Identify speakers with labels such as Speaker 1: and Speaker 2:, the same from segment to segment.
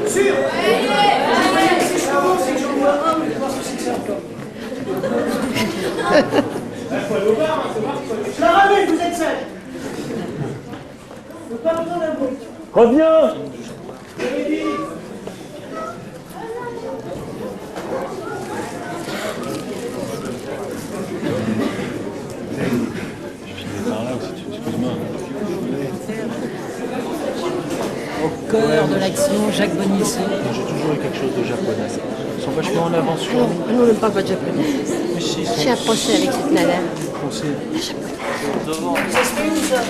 Speaker 1: Sûr. Si je commence et que j'en vois un, vous allez voir ce que c'est que ça encore. Je la ramène, vous êtes sage. Faut pas entendre la bruit.
Speaker 2: Reviens.
Speaker 3: Au cœur de l'action, Jacques Bonissot.
Speaker 4: J'ai toujours eu quelque chose de japonais. Ils sont vachement en avance sur
Speaker 5: Non,
Speaker 4: nous.
Speaker 5: nous on ne parle pas de japonais.
Speaker 4: Mais si, ils sont
Speaker 5: J'ai approché avec cette nana.
Speaker 4: foncés.
Speaker 1: Ça se fait où ça?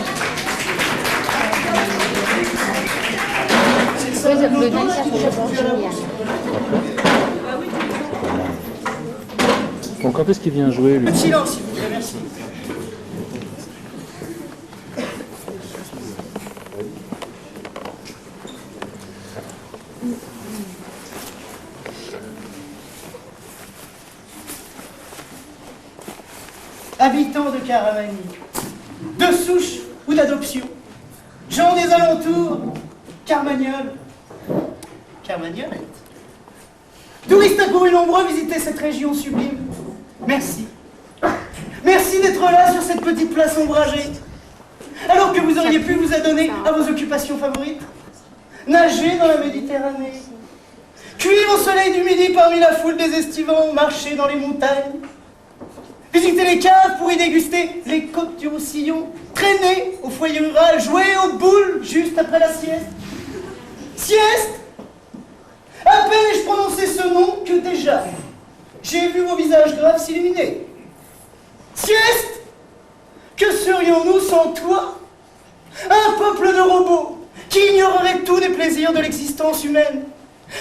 Speaker 5: Les applaudissements, ça fait génial.
Speaker 4: Bon, quand est-ce qu'il vient jouer, lui?
Speaker 1: Silence, s'il vous plaît, merci. Habitants de Caramani, de souche ou d'adoption, gens des alentours, Carmagnols, Carmagnolette. Touristes accourus nombreux visiter cette région sublime. Merci. Merci d'être là sur cette petite place ombragée. Alors que vous auriez pu vous adonner à vos occupations favorites. Nager dans la Méditerranée. Cuire au soleil du midi parmi la foule des estivants, marcher dans les montagnes. Visiter les caves pour y déguster les côtes du Roussillon. Traîner au foyer rural, jouer aux boules juste après la sieste. Sieste! À peine ai-je prononcé ce nom que déjà, j'ai vu vos visages graves s'illuminer. Sieste! Que serions-nous sans toi? Un peuple de robots qui ignorerait tous les plaisirs de l'existence humaine.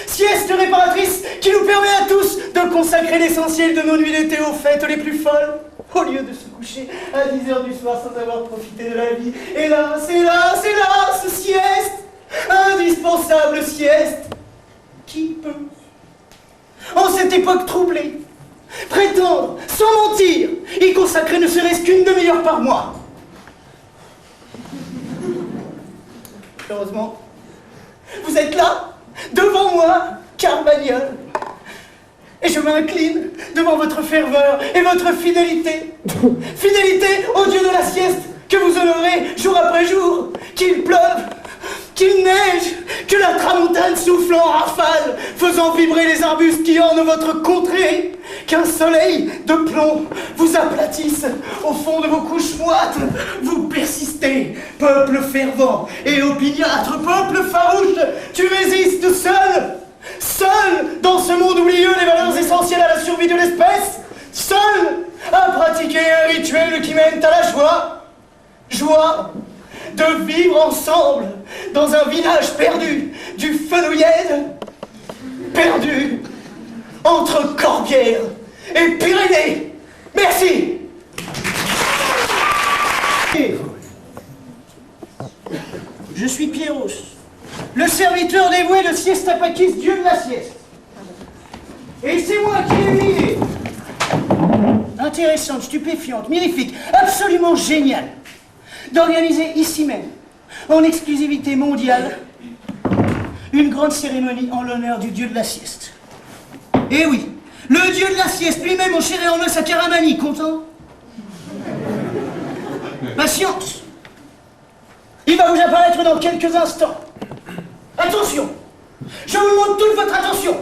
Speaker 1: Sieste réparatrice qui nous permet à tous de consacrer l'essentiel de nos nuits d'été aux fêtes les plus folles, au lieu de se coucher à 10 h du soir sans avoir profité de la vie. Hélas, hélas, hélas, sieste! Indispensable sieste! Qui peut, en cette époque troublée, prétendre, sans mentir, y consacrer ne serait-ce qu'une demi-heure par mois? Heureusement, vous êtes là, devant moi, Carmagnol, et je m'incline devant votre ferveur et votre fidélité. Fidélité au Dieu de la sieste que vous honorez jour après jour, qu'il pleuve, qu'il neige, que la tramontane souffle en rafale, faisant vibrer les arbustes qui ornent votre contrée, qu'un soleil de plomb vous aplatisse au fond de vos couches moites. Vous persistez, peuple fervent et opiniâtre, peuple farouche, tu résistes seul, seul dans ce monde oublieux des valeurs essentielles à la survie de l'espèce, seul à pratiquer un rituel qui mène à la joie, joie de vivre ensemble dans un village perdu du Fenouillède, perdu entre Corbière et Pyrénées. Merci. Je suis Pierros, le serviteur dévoué de Siestapakis, dieu de la sieste. Et c'est moi qui ai une idée intéressante, stupéfiante, mirifique, absolument géniale, d'organiser ici même, en exclusivité mondiale, une grande cérémonie en l'honneur du dieu de la sieste. Eh oui, le dieu de la sieste lui-même enchéré en os à Caramani, content? Patience, il va vous apparaître dans quelques instants. Attention, je vous demande toute votre attention.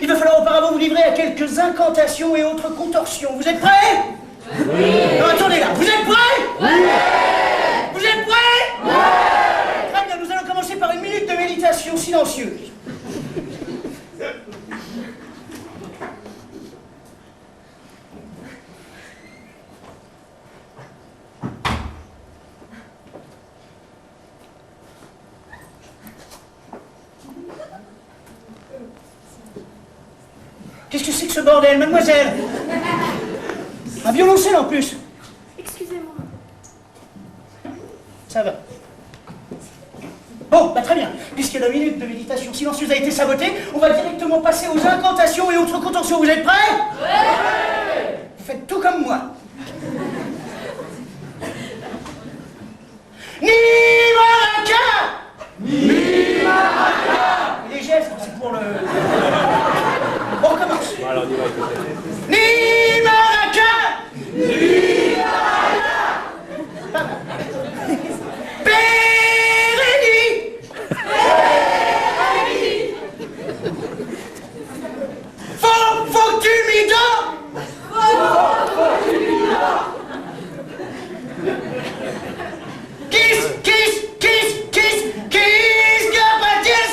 Speaker 1: Il va falloir auparavant vous livrer à quelques incantations et autres contorsions. Vous êtes prêts? Oui. Non, attendez là, vous êtes prêts? Oui. Vous êtes prêts? Oui. Très bien, nous allons commencer par une minute de méditation silencieuse. Qu'est-ce que c'est que ce bordel, mademoiselle? Un violoncelle en plus.
Speaker 6: Excusez-moi.
Speaker 1: Ça va. Bon, bah très bien. Puisque la minute de méditation silencieuse a été sabotée, on va directement passer aux incantations et autres contorsions. Vous êtes prêts? Oui. Vous faites tout comme moi. Ni Maraka! Ni Maraka! pour le... On recommence.
Speaker 4: Bon, alors on y va, écoutez.
Speaker 1: Ni Maraca! Ni Maraca! Pas mal. Pérénie! Pérénie! Faut que tu m'y donnes! Faut que tu m'y donnes! Kiss, Gabatiès!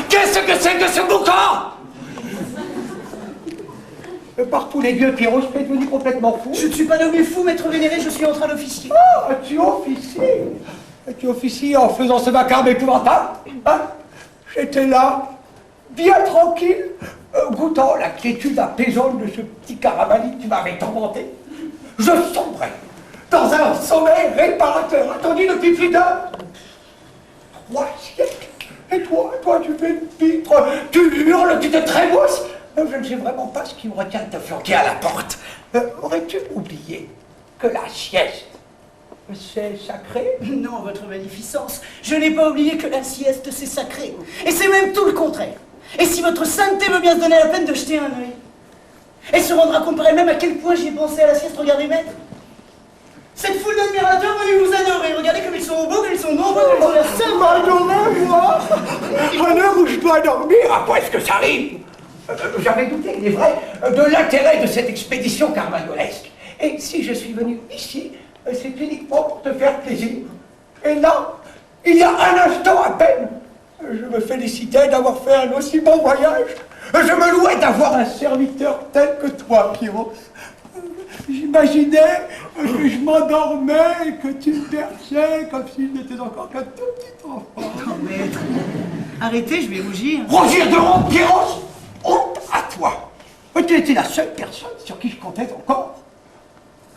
Speaker 1: Qu'est-ce que c'est que ce boucan?
Speaker 2: Par tous les dieux, Pierrot, je suis devenu complètement fou.
Speaker 1: Je ne suis pas nommé fou, maître vénéré, je suis en train d'officier.
Speaker 2: Ah, tu officies. Tu officies en faisant ce vacarme épouvantable. Hein? J'étais là, bien tranquille, goûtant la quiétude apaisante de ce petit caramani que tu m'avais tourmenté. Je sombrais dans un sommeil réparateur, attendu depuis plus de 3 siècles. Et toi, tu fais une pitre, tu hurles, tu te trémousses. Je ne sais vraiment pas ce qui me retient de te flanquer à la porte. Aurais-tu oublié que la sieste, c'est sacré?
Speaker 1: Non, votre magnificence, je n'ai pas oublié que la sieste, c'est sacré. Et c'est même tout le contraire. Et si votre sainteté veut bien se donner la peine de jeter un œil, elle se rendra compte par elle-même à quel point j'y ai pensé à la sieste. Regardez, maître. Cette foule d'admirateurs venus vous adorer. Regardez comme ils sont beaux, comme ils sont nombreux, comme ils ont l'air simples.
Speaker 2: M'adorer, moi, à l'heure où je dois dormir, à quoi est-ce que ça arrive? J'avais douté, il est vrai, de l'intérêt de cette expédition carmagnolesque. Et si je suis venu ici, c'est uniquement pour te faire plaisir. Et là, il y a un instant à peine, je me félicitais d'avoir fait un aussi bon voyage. Je me louais d'avoir un serviteur tel que toi, Pierrot. J'imaginais que je m'endormais et que tu me berçais comme s'il n'était encore qu'un tout petit enfant.
Speaker 1: Oh, maître, arrêtez, je vais rougir.
Speaker 2: Rougir de honte, Pierrot! Honte à toi! Tu étais la seule personne sur qui je comptais encore.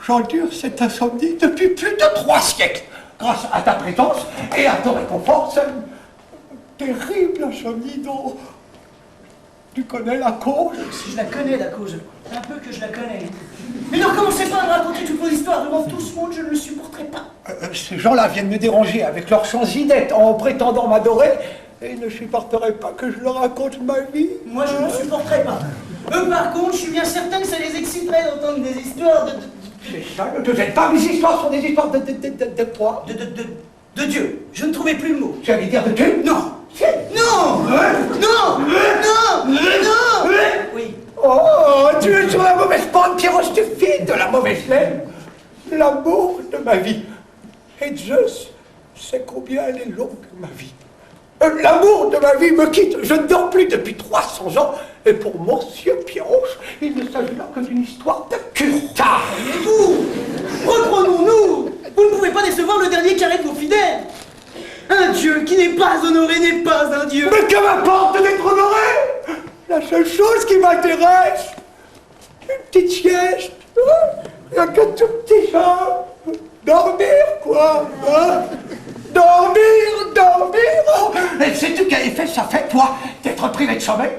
Speaker 2: J'endure cette insomnie depuis plus de 3 siècles, grâce à ta présence et à ton réconfort. C'est une terrible insomnie dont tu connais la cause.
Speaker 1: Si je la connais, la cause. Un peu que je la connais. Mais ne recommencez pas à me raconter toutes vos histoires devant tout ce monde, je ne le supporterai pas.
Speaker 2: Ces gens-là viennent me déranger avec leurs chanzinettes en prétendant m'adorer et ils ne supporteraient pas que je leur raconte ma vie.
Speaker 1: Moi, je ne supporterai pas. Eux, par contre, je suis bien certain que ça les exciterait d'entendre des histoires de...
Speaker 2: C'est ça, ne te jette pas, mes histoires sont des histoires de quoi?
Speaker 1: De Dieu. Je ne trouvais plus le mot.
Speaker 2: Tu allais dire de Dieu?
Speaker 1: Non. Non. Non. Non. Non. Oui.
Speaker 2: Oh, tu es sur la mauvaise pente, Pierrot, je te file de la mauvaise laine. L'amour de ma vie. Et Zeus sait combien elle est longue, ma vie. L'amour de ma vie me quitte. Je ne dors plus depuis 300 ans. Et pour monsieur Pierrot, il ne s'agit là que d'une histoire de curtard.
Speaker 1: Et vous, reprenons-nous. Vous ne pouvez pas décevoir le dernier carré de vos fidèles. Un Dieu qui n'est pas honoré n'est pas un Dieu.
Speaker 2: Mais que m'importe d'être honoré? La seule chose qui m'intéresse, une petite sieste, un tout petit chat, dormir quoi, hein? Dormir. Oh. Et sais-tu quel effet ça fait, toi, d'être privé de sommeil?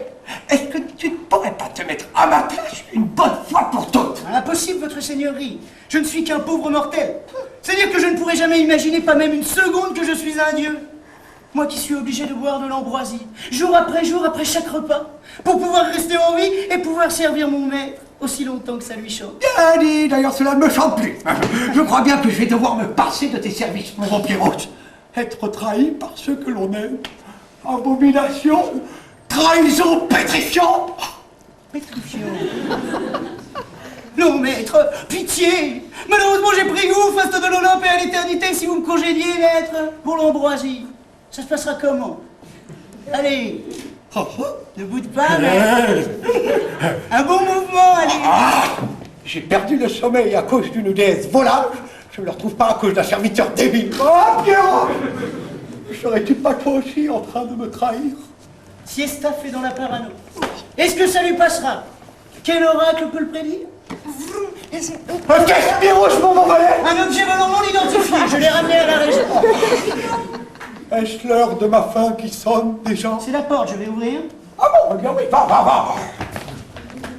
Speaker 2: Est-ce que tu ne pourrais pas te mettre à ma place une bonne fois pour toutes?
Speaker 1: Impossible, votre seigneurie. Je ne suis qu'un pauvre mortel. C'est-à-dire que je ne pourrais jamais imaginer, pas même une seconde, que je suis un dieu. Moi qui suis obligé de boire de l'ambroisie, jour après chaque repas, pour pouvoir rester en vie et pouvoir servir mon maître aussi longtemps que ça lui chante.
Speaker 2: Bien dit, d'ailleurs cela ne me chante plus. Je crois bien que je vais devoir me passer de tes services, mon bon Pierrot. Être trahi par ceux que l'on aime. Abomination, trahison pétrifiante.
Speaker 1: Pétrifiant. Non, maître, pitié. Malheureusement, j'ai pris goût face de l'Olympe et à l'éternité si vous me congédiez, maître, pour l'ambroisie. Ça se passera comment? Allez, ne boude pas, maître. Un bon mouvement, allez.
Speaker 2: J'ai perdu le sommeil à cause d'une déesse volage. Je ne le retrouve pas à cause d'un serviteur débile. Oh, Pierrot! Serais-tu pas toi aussi en train de me trahir?
Speaker 1: Siesta fait dans la parano. Est-ce que ça lui passera? Quel oracle peut le prédire?
Speaker 2: Qu'est-ce que Pierrot, je m'en m'envolais?
Speaker 1: Un objet volant non identifié, je l'ai ramené à la région.
Speaker 2: Est-ce l'heure de ma fin qui sonne déjà?
Speaker 1: C'est la porte, je vais ouvrir.
Speaker 2: Ah bon, eh bien oui, va.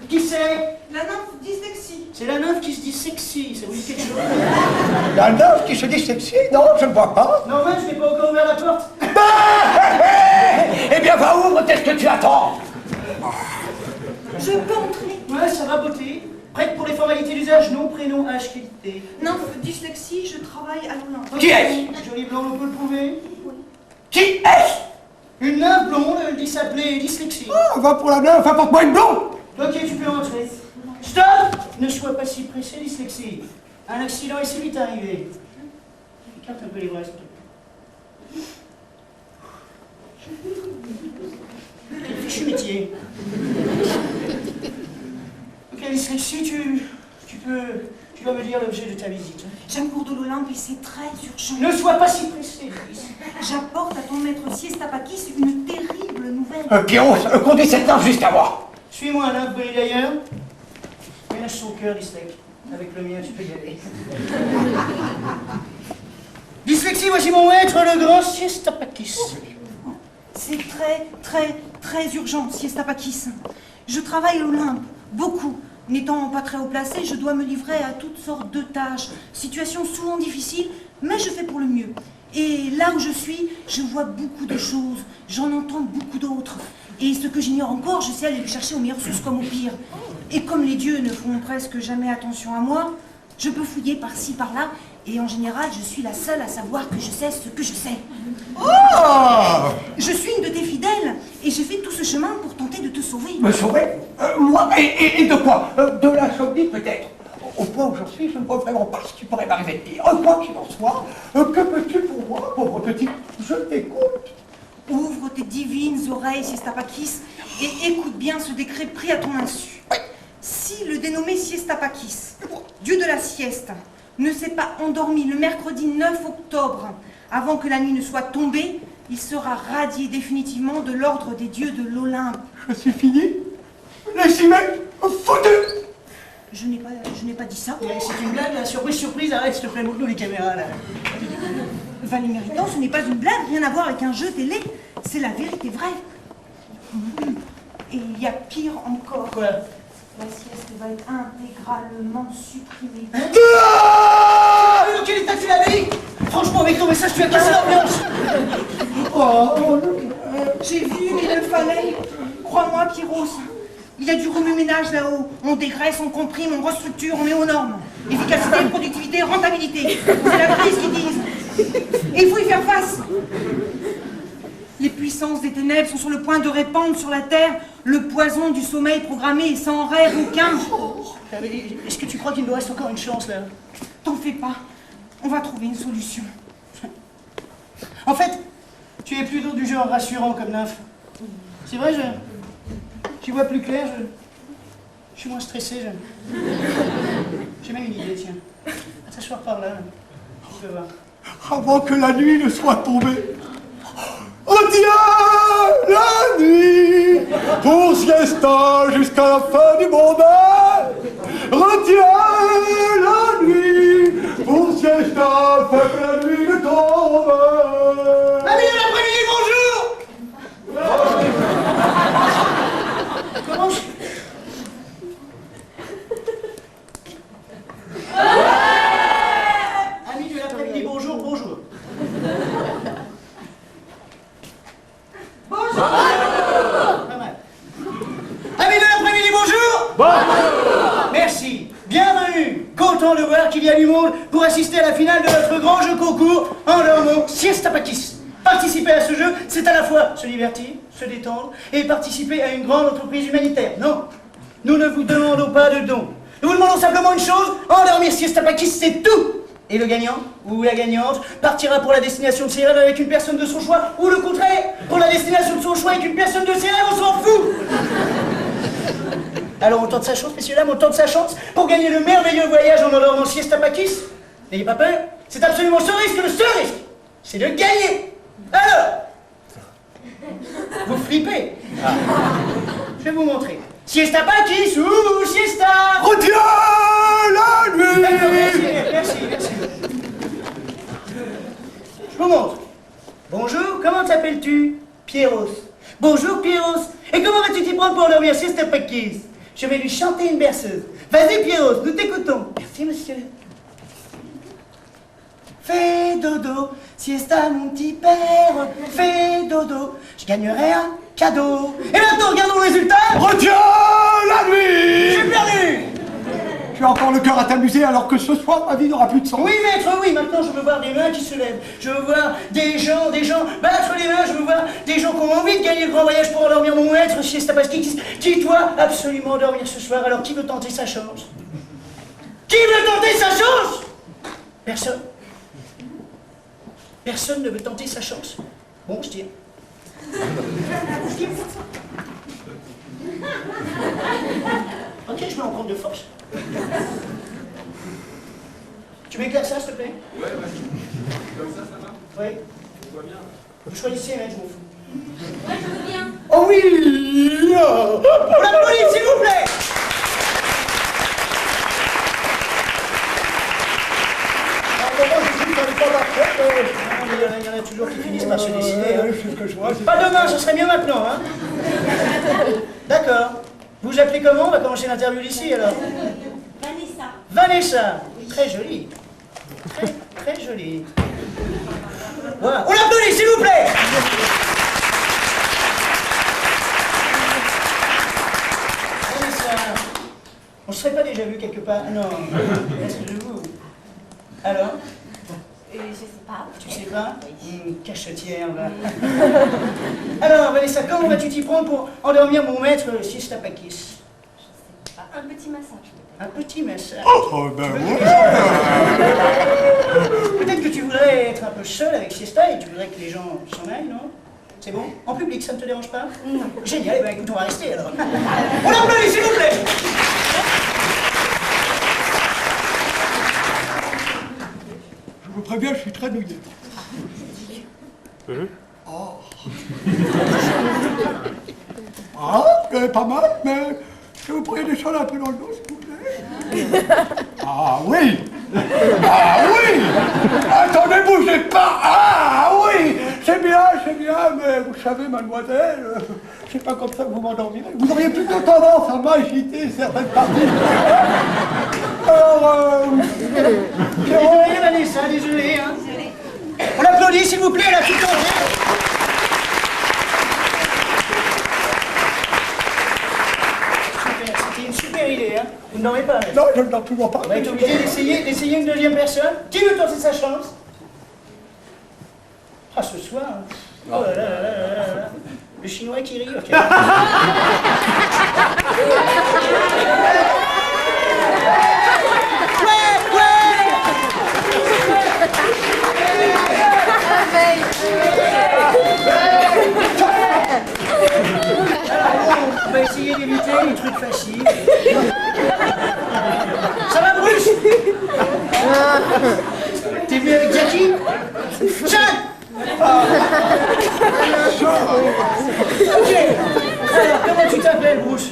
Speaker 1: Qui c'est?
Speaker 6: La nymphe dyslexie.
Speaker 1: C'est la nymphe qui se dit sexy, ça vous dit quelque chose?
Speaker 2: Il y a un œuf qui se dit sexy? Non, je ne vois pas.
Speaker 1: Normal, je n'ai pas encore ouvert la porte.
Speaker 2: Eh bien, va ouvre, qu'est-ce que tu attends?
Speaker 5: Je peux entrer?
Speaker 1: Ouais, ça va, beauté. Prête pour les formalités d'usage, nom, prénom, âge, qualité.
Speaker 5: Non, dyslexie, je travaille à l'Olympe.
Speaker 2: Qui est-ce?
Speaker 1: Jolie blonde, on peut le prouver.
Speaker 2: Qui est-ce?
Speaker 1: Une nymphe blonde, elle dit s'appeler dyslexie.
Speaker 2: Oh, va pour la nymphe, apporte-moi une blonde.
Speaker 1: Ok, tu peux entrer. Stop! Ne sois pas si pressé, dyslexie. Un accident est si vite arrivé. Écarte un peu les bras, s'il te plaît. Quel fichu métier. Ok, dyslexie, tu dois me dire l'objet de ta visite.
Speaker 5: J'amours de l'Olympe et c'est très urgent.
Speaker 1: Ne sois pas si pressé, Louise.
Speaker 5: J'apporte à ton maître Siestapakis une terrible nouvelle.
Speaker 2: Pierrot, conduis cette nymphe jusqu'à moi.
Speaker 1: Suis-moi, l'un brûlé d'ailleurs. Ménage son cœur, dyslexie. Avec le mien, tu peux y aller. Dyslexie, voici mon maître, le grand Siestapakis.
Speaker 5: C'est très urgent, Siestapakis. Je travaille à l'Olympe, beaucoup. N'étant pas très haut placé, je dois me livrer à toutes sortes de tâches. Situation souvent difficile, mais je fais pour le mieux. Et là où je suis, je vois beaucoup de choses. J'en entends beaucoup d'autres. Et ce que j'ignore encore, je sais aller le chercher au meilleur source comme au pire. Et comme les dieux ne font presque jamais attention à moi, je peux fouiller par-ci, par-là. Et en général, je suis la seule à savoir que je sais ce que je sais.
Speaker 2: Oh!
Speaker 5: Je suis une de tes fidèles, et j'ai fait tout ce chemin pour tenter de te sauver.
Speaker 2: Me sauver? Moi? Et de quoi? De l'insomnie, peut-être. Au point où j'en suis, je ne vois vraiment pas ce qui pourrait m'arriver de pire. Quoi qu'il en soit, que peux-tu pour moi, pauvre petit? Je t'écoute.
Speaker 5: Ouvre tes divines oreilles, Siestapakis, et écoute bien ce décret pris à ton insu. Si le dénommé Siestapakis, dieu de la sieste, ne s'est pas endormi le mercredi 9 octobre, avant que la nuit ne soit tombée, il sera radié définitivement de l'ordre des dieux de l'Olympe.
Speaker 2: Je suis fini? Laissez-moi foutu!
Speaker 5: Je n'ai pas dit ça.
Speaker 1: C'est une blague, la surprise, arrête, s'il te plaît, montre-nous les caméras, là.
Speaker 5: Valet méritant, ce n'est pas une blague, rien à voir avec un jeu télé. C'est la vérité vraie. Et il y a pire encore.
Speaker 1: Quoi?
Speaker 5: La sieste va être intégralement supprimée.
Speaker 1: Dans quel état tu l'as mis? Franchement, avec ton message, tu as cassé l'ambiance.
Speaker 5: J'ai vu, mais il le fallait. Crois-moi, Pyros. Il y a du remue-ménage là-haut. On dégraisse, on comprime, on restructure, on met aux normes. Efficacité, productivité, rentabilité. C'est la crise qu'ils disent. Et il faut y faire face. Les puissances des ténèbres sont sur le point de répandre sur la terre le poison du sommeil programmé et sans rêve aucun.
Speaker 1: Est-ce que tu crois qu'il nous reste encore une chance, là?
Speaker 5: T'en fais pas. On va trouver une solution.
Speaker 1: En fait, tu es plutôt du genre rassurant comme nymphe. C'est vrai, j'y vois plus clair, je suis moins stressé, j'ai même une idée, tiens. À t'asseoir par là, tu peux voir.
Speaker 2: Avant que la nuit ne soit tombée. Retiens la nuit pour siesta jusqu'à la fin du monde. Retiens la nuit pour siesta afin que la nuit ne tombe.
Speaker 1: Amis de l'après-midi, bonjour! Comment Amis de l'après-midi, bonjour, bonjour. Bonjour! Pas mal. Amis de l'après-midi, bonjour! Bonjour! Merci. Bienvenue. Content de voir qu'il y a du monde pour assister à la finale de notre grand jeu concours en leur nom, Siestapakis. Participer à ce jeu, c'est à la fois se divertir, se détendre et participer à une grande entreprise humanitaire. Non, nous ne vous demandons pas de dons. Nous vous demandons simplement une chose, endormir Siestapakis, c'est tout. Et le gagnant, ou la gagnante, partira pour la destination de ses rêves avec une personne de son choix, ou le contraire, pour la destination de son choix avec une personne de ses rêves, on s'en fout. Alors on tente sa chance, messieurs, dames, on tente sa chance pour gagner le merveilleux voyage en endormant Siestapakis. N'ayez pas peur, c'est absolument ce risque, le seul risque, c'est de gagner. Alors, vous flippez. Je vais vous montrer. Siestapakis ou siesta.
Speaker 2: Retiens la nuit.
Speaker 1: D'accord, merci. Je vous montre. Bonjour, comment t'appelles-tu? Pierros. Bonjour Pierros. Et comment vas-tu t'y prendre pour endormir Siestapakis? Je vais lui chanter une berceuse. Vas-y Pierros, nous t'écoutons. Merci monsieur. fais dodo, siesta mon petit père, fais dodo, je gagnerai un cadeau. Et maintenant, regardons le résultat.
Speaker 2: Retiens la nuit.
Speaker 1: J'ai perdu.
Speaker 2: Tu as encore le cœur à t'amuser alors que ce soir, ma vie n'aura plus de sens.
Speaker 1: Oui, maître, oui, maintenant je veux voir des mains qui se lèvent. Je veux voir des gens battre les mains. Je veux voir des gens qui ont envie de gagner le grand voyage pour endormir mon maître. Siesta Pasquis, qui doit absolument dormir ce soir. Alors qui veut tenter sa chance? Qui veut tenter sa chance? Personne. Personne ne veut tenter sa chance. Bon, je tire. Ok, je vais en prendre de force. Tu m'éclaires ça, s'il te plaît?
Speaker 6: Ouais. Comme ça va?
Speaker 1: Oui.
Speaker 6: On voit bien.
Speaker 1: Vous choisissez, hein, je m'en fous.
Speaker 7: Ouais, je veux bien.
Speaker 1: Oh oui! On l'applaudit, s'il vous plaît! Il y en a toujours qui finissent par se décider. Hein.
Speaker 2: C'est ce que je vois.
Speaker 1: Pas demain, ce serait mieux maintenant. Hein. D'accord. Vous vous appelez comment? On va commencer l'interview d'ici alors.
Speaker 7: Vanessa.
Speaker 1: Vanessa. Très jolie. Très jolie. Voilà. On l'applaudit, s'il vous plaît! Vanessa. On ne serait pas déjà vu quelque part? Non. Est-ce que je vous? Alors?
Speaker 7: Je sais pas.
Speaker 1: Tu sais pas? Cachetière, va. Alors, Vanessa, comment vas-tu t'y prendre pour endormir mon maître Siesta Pasquis?
Speaker 7: Un petit massage.
Speaker 1: Un petit massage.
Speaker 2: Oh, ben ouais.
Speaker 1: Peut-être que tu voudrais être un peu seul avec Siesta et tu voudrais que les gens s'en aillent, non? C'est bon? En public, ça ne te dérange pas? Non. Génial, eh ben écoute, on va rester alors. On l'applaudit, s'il vous plaît!
Speaker 2: Je vous préviens, je suis très douillé. Oh. Ah, pas mal, mais je vous prie descendre un peu dans le dos, s'il vous plaît. Ah oui! Ah oui! Attendez, bougez pas! Ah oui! C'est bien, mais vous savez, mademoiselle, c'est pas comme ça que vous m'endormirez. Vous auriez plutôt tendance à m'agiter certaines parties. Alors,
Speaker 1: Désolé, Vanessa, désolé, hein. On l'applaudit, s'il vous plaît, elle a tout changé. Super, c'était une super idée, hein. Vous ne dormez pas, mais...
Speaker 2: non, je ne dors toujours pas.
Speaker 1: On va être obligé d'essayer une deuxième personne. Qui veut tenter sa chance? Ah, ce soir. Hein. Oh là là là là là là. Le chinois qui rit, ok. On va essayer d'éviter les trucs faciles. Ça va, Bruce? T'es venu avec Jackie? Chad! Ok. Alors, comment tu t'appelles, Bruce?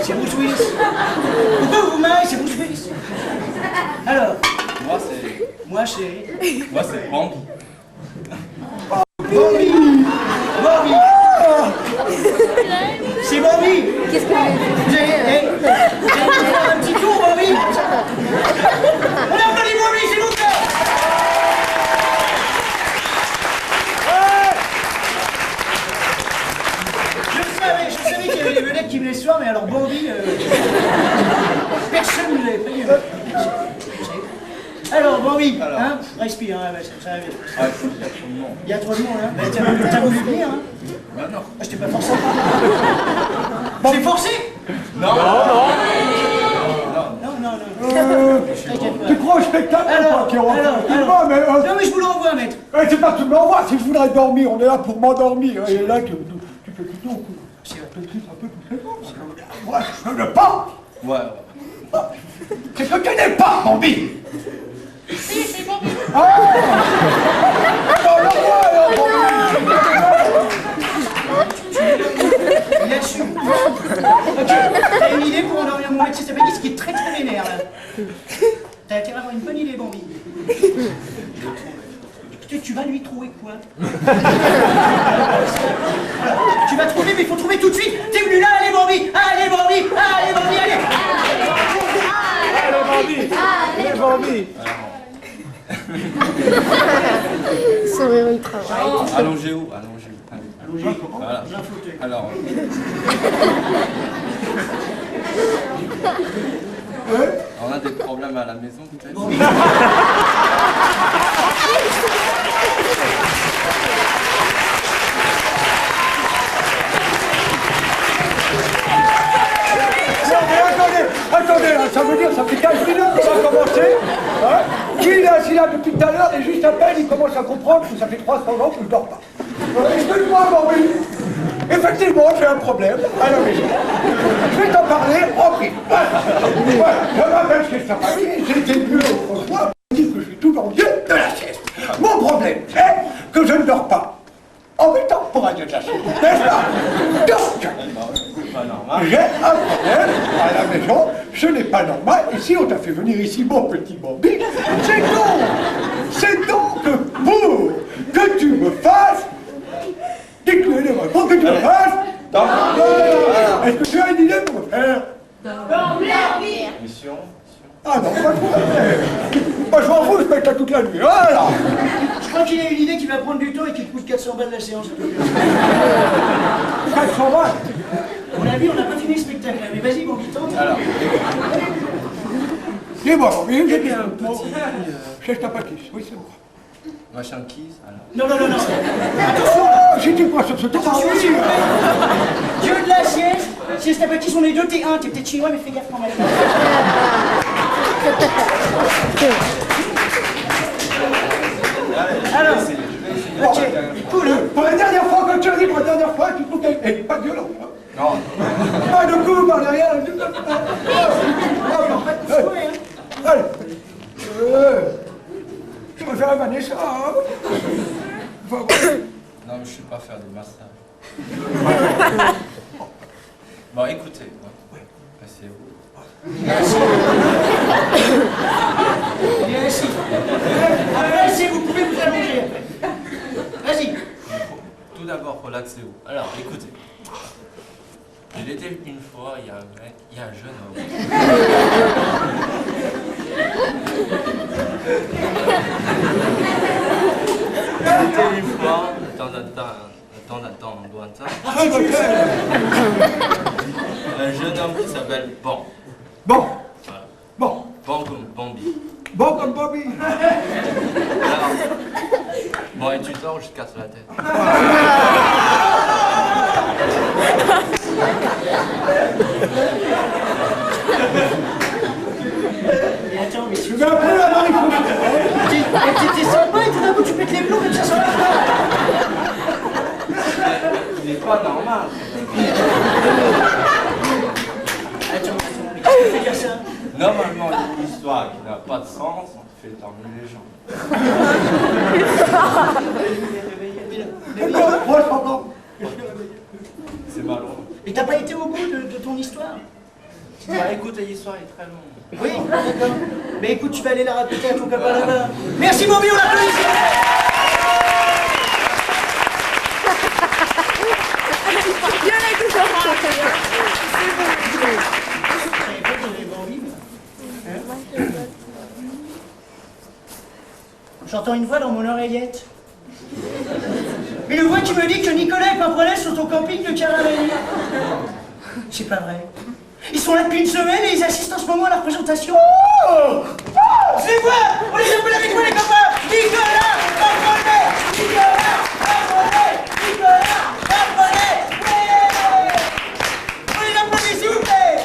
Speaker 1: C'est Bruce Willis. Pourquoi vous marrez? C'est Bruce Willis. Alors, moi c'est
Speaker 6: Bambi.
Speaker 1: Bambi. Bambi. C'est Bambi.
Speaker 3: Qu'est-ce que
Speaker 1: Vous avez faire un petit tour, Bambi. On applaudit Bambi, s'il vous plaît. Je savais qu'il y avait des vedettes qui venaient ce soir, mais alors Bambi, personne ne l'avait payé. Alors, Bambi, hein, respire, hein, ça va bien.
Speaker 6: Ah, absolument.
Speaker 1: Il y a trop de monde, hein. T'as voulu venir, hein?
Speaker 6: Bah non.
Speaker 1: Ah, je t'ai pas forcé. J'ai forcé?
Speaker 6: Non.
Speaker 1: T'inquiète pas.
Speaker 2: Tu crois au spectacle?
Speaker 1: Alors,
Speaker 2: mais
Speaker 1: non, mais je vous le renvoie, maître.
Speaker 2: c'est pas que tu m'envoies, si je voudrais dormir, on est là pour m'endormir. Et là, tu fais plutôt c'est un peu plus moi, je ne veux pas.
Speaker 6: Ouais.
Speaker 2: C'est que tu n'es pas, Bambi.
Speaker 7: Si, c'est bon.
Speaker 2: Ah non, Bambi.
Speaker 1: Il assume. Ok, t'as une idée pour endormir mon maître Siesta Pasquis, ce qui est très très vénère, là. T'as intérêt à avoir une bonne idée, Bambi. Tu vas lui trouver quoi? Tu vas trouver, mais il faut trouver tout de suite. T'es venu là, allez Bambi, allez Bambi, allez Bambi, allez.
Speaker 2: Bambi.
Speaker 8: Sourire ultra.
Speaker 6: Allongez où? Allongez où?
Speaker 1: Allongez.
Speaker 6: Voilà.
Speaker 1: J'ai un fauteuil.
Speaker 6: Alors. On a des problèmes à la maison peut-être?
Speaker 2: Non, mais attendez, là, ça veut dire, ça fait 15 minutes qu'on va commencer. Hein? Gilles est assis là depuis tout à l'heure et juste à peine il commence à comprendre que ça fait 300 ans que je dors pas. Excuse-moi, Bambi. Effectivement, j'ai un problème à la maison. Je vais t'en parler en privé. Voilà, je m'appelle Stéphane Bambi, j'ai été mieux autrefois, je dis que je suis toujours vieux de la sieste. Mon problème est que je ne dors pas en même temps pour un dieu de la sieste, n'est-ce pas? Donc,
Speaker 6: Pas normal.
Speaker 2: j'ai un problème à la maison, ce n'est pas normal, et si on t'a fait venir ici, mon petit Bambi, c'est donc pour que tu me fasses, dites-le-moi, pour que tu me fasses, est-ce que tu as une idée pour me faire?
Speaker 6: Mission.
Speaker 2: Ah non, pas de problème. Moi je m'en fous, je pète là toute la nuit, voilà.
Speaker 1: Je crois qu'il a une idée qui va prendre du temps et qui te coûte 400 balles la séance.
Speaker 2: 400 balles.
Speaker 1: On a vu, on n'a pas fini le spectacle, mais vas-y, bon, tente.
Speaker 6: Alors.
Speaker 2: Dis-moi, Bambi, j'ai
Speaker 6: bien
Speaker 2: bien
Speaker 6: un petit.
Speaker 2: Cherche ta patisse, oui c'est moi.
Speaker 6: Machin keys. Alors.
Speaker 1: Non. Attention,
Speaker 2: Oh, si tu crois sur ce terrain,
Speaker 1: attention,
Speaker 2: oui.
Speaker 1: s'il vous plaît. Dieu de la sieste, si c'est petit, on est deux, t'es un, t'es peut-être chinois, mais fais gaffe quand même. Alors, ok, cool.
Speaker 2: Pour la dernière fois, quand tu as dit pour la dernière fois, tu trouves qu'elle est pas violente. Hein.
Speaker 6: Non.
Speaker 2: Pas de coups, pas de rien. Allez. Tu vas faire un Vanessa, hein? Va voir.
Speaker 6: Non, mais je sais pas faire des massages. Bon, écoutez. Asseyez-vous.
Speaker 1: Bien assis. Après, si vous pouvez vous allonger. Vas-y.
Speaker 6: Tout d'abord, relaxez-vous. Alors, écoutez. Il était une fois, il y a un mec, il y a un jeune homme. Il était une fois, dans un temps lointain, un jeune homme qui s'appelle Bon.
Speaker 2: Bon,
Speaker 6: Voilà.
Speaker 2: bon,
Speaker 6: Bon comme Bambi.
Speaker 2: bon comme Bobby.
Speaker 6: Alors, bon, et tu dors, je te casse la tête.
Speaker 1: Mais attends, mais
Speaker 2: Tu veux un peu la Marie-France?
Speaker 1: t'es sympa et tout d'un coup tu pètes les plombs et tu ça sur la fin.
Speaker 6: Il n'est pas normal.
Speaker 1: Attends, qu'est-ce que fait dire ça?
Speaker 6: Normalement, une histoire qui n'a pas de sens, on te fait dormir les gens.
Speaker 2: Moi, je comprends.
Speaker 6: C'est malheureux.
Speaker 1: Et t'as pas été au bout de ton histoire?
Speaker 6: Bah écoutez, l'histoire est très longue.
Speaker 1: Oui, d'accord. Mais écoute, tu vas aller la raconter à ton copain là-bas. Merci Bambi, on l'applaudit. J'entends une voix dans mon oreillette. Une voix qui me dit que Nicolas et Pimprenel sont au camping de Caravani. C'est pas vrai. Ils sont là depuis une semaine et ils assistent en ce moment à la représentation. Oh, je les vois. On les appelle avec moi les copains. Nicolas, Pimprenel, Nicolas, Pimprenel, Nicolas, Pimprenel. Ouais. On les applaudit s'il vous plaît.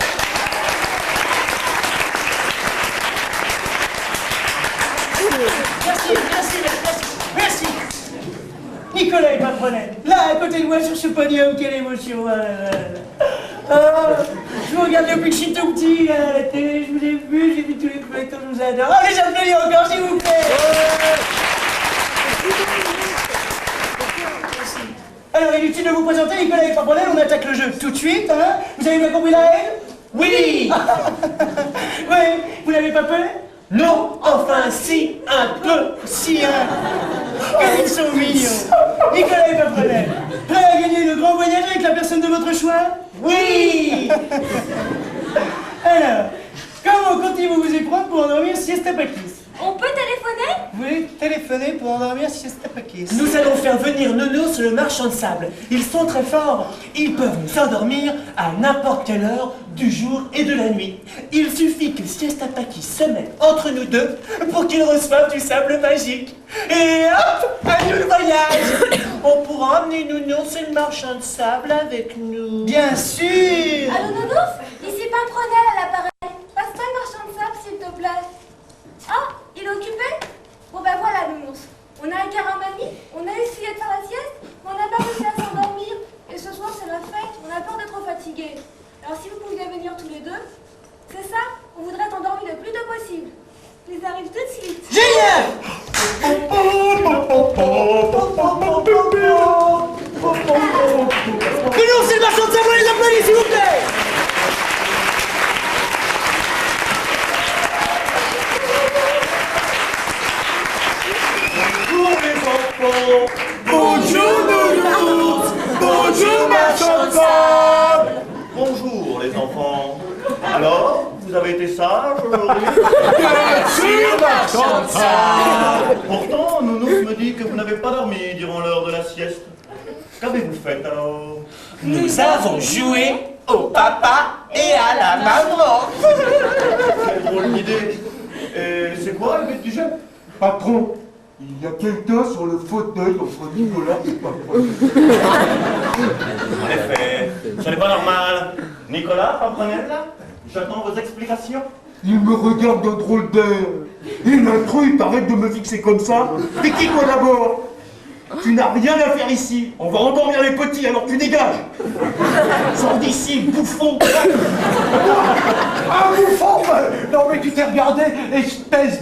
Speaker 1: Merci. Nicolas et Pimprenel, là à côté de moi sur ce podium, quelle émotion. Je vous regarde depuis que je suis tout petit à la télé, je vous ai vu, j'ai vu tous les collecteurs, je vous adore. Allez, j'applaudis encore s'il vous plaît. Merci. Alors, inutile de vous présenter, Nicolas et Pimprenel, on attaque le jeu tout de suite, hein. Vous avez bien compris la règle? Oui. Oui, vous n'avez pas peur? Non, enfin si, un peu, si, hein. Comme ils sont mignons. Nicolas et Pimprenel, prêts à gagner le grand voyage avec la personne de votre choix? Oui. Alors, comment comptez-vous vous y prendre pour pour endormir Siesta Pakis.
Speaker 7: On peut téléphoner?
Speaker 1: Oui, téléphoner pour endormir Siesta Pakis.
Speaker 9: Nous allons faire venir Nounours, le marchand de sable. Ils sont très forts. Ils peuvent nous endormir à n'importe quelle heure du jour et de la nuit. Il suffit que Siesta Pakis se mette entre nous deux pour qu'ils reçoivent du sable magique. Et hop, à nous le voyage. On pourra emmener Nounours et le marchand de sable avec nous.
Speaker 1: Bien sûr.
Speaker 7: Allô, Nounours? Ici Pimprenel à l'appareil. Passe-moi le marchand de sable, s'il te plaît. Ah, il est occupé? Bon ben voilà, Nounours. On a un caramani, on a essayé de faire la sieste, mais on n'a pas réussi à s'endormir. Et ce soir, c'est la fête, on a peur d'être fatigué. Alors si vous pouviez venir tous les deux, c'est ça? On voudrait t'endormir le plus tôt possible. Ils arrivent tout de suite.
Speaker 1: Génial. Nounours, c'est le marchand de sable, on les applaudit, s'il vous plaît.
Speaker 2: Bonjour Nounours. Bonjour marchand de sable.
Speaker 10: Bonjour les enfants. Alors, vous avez été sages aujourd'hui?
Speaker 2: Bien sûr marchand de sable.
Speaker 10: Pourtant, Nounours me dit que vous n'avez pas dormi durant l'heure de la sieste. Qu'avez-vous fait alors?
Speaker 9: Nous avons joué au papa et à la maman.
Speaker 10: Quelle drôle d'idée. Et c'est quoi le but du jeu?
Speaker 2: Patron, il y a quelqu'un sur le fauteuil entre Nicolas et Papa.
Speaker 10: En effet, ce n'est pas normal. Nicolas, Pimprenel, j'attends vos explications.
Speaker 2: Il me regarde d'un drôle d'air. Et l'intrus, t'arrêtes de me fixer comme ça. T'es qui toi d'abord? Tu n'as rien à faire ici. On va endormir les petits, alors tu dégages. Sors d'ici, bouffon. Un bouffon. Non mais tu t'es regardé, espèce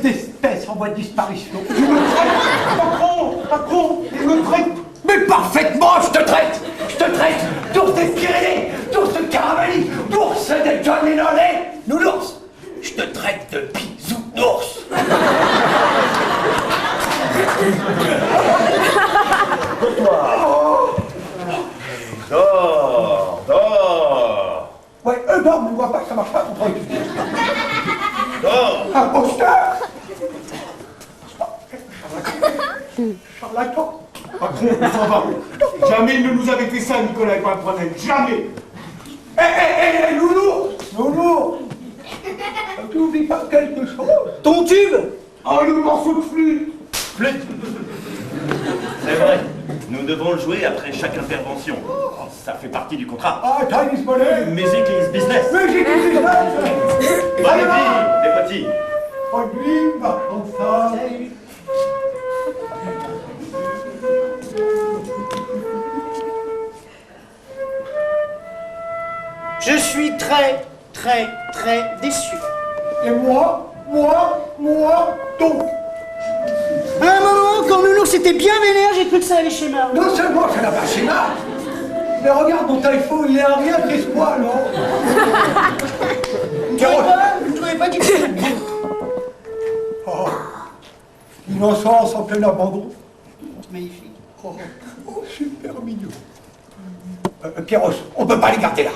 Speaker 2: en voie de disparition. Tu me traites, patron, il me traite. Mais parfaitement, je te traite d'ours des Pyrénées, d'ours de Caramani, d'ours des John Lennon. Nounours, je te traite de bisounours.
Speaker 10: Toi. Dors.
Speaker 2: Ouais, non, mais on voit pas que ça marche pas contre eux.
Speaker 10: Dors.
Speaker 2: Imposteur. Charlatan.
Speaker 10: Patron, on s'en va. Jamais il ne nous avait fait ça, Nicolas et Pimprenel. Jamais.
Speaker 2: Nounours. Tu n'oublies pas quelque chose?
Speaker 1: Ton tube.
Speaker 2: Oh, le morceau de flûte.
Speaker 10: Flûte. C'est vrai. Nous devons le jouer après chaque intervention. Ça fait partie du contrat.
Speaker 2: Ah, time is money.
Speaker 10: Music is business.
Speaker 2: Music is business.
Speaker 10: Bonne nuit, les petits.
Speaker 2: Bonne nuit, marchand de sable.
Speaker 1: Je suis très déçu.
Speaker 2: Et moi, donc.
Speaker 1: À un moment, quand Nounours était bien vénère, j'ai cru que ça allait schéma.
Speaker 2: Non seulement ça n'a pas schéma, mais regarde mon taille-faux, il est à rien d'espoir, non?
Speaker 1: Vous ne trouvez pas qu'il était bien?
Speaker 2: Oh, l'innocence en plein abandon.
Speaker 1: Magnifique.
Speaker 2: Oh, super mignon. Pierros, on peut pas les garder là.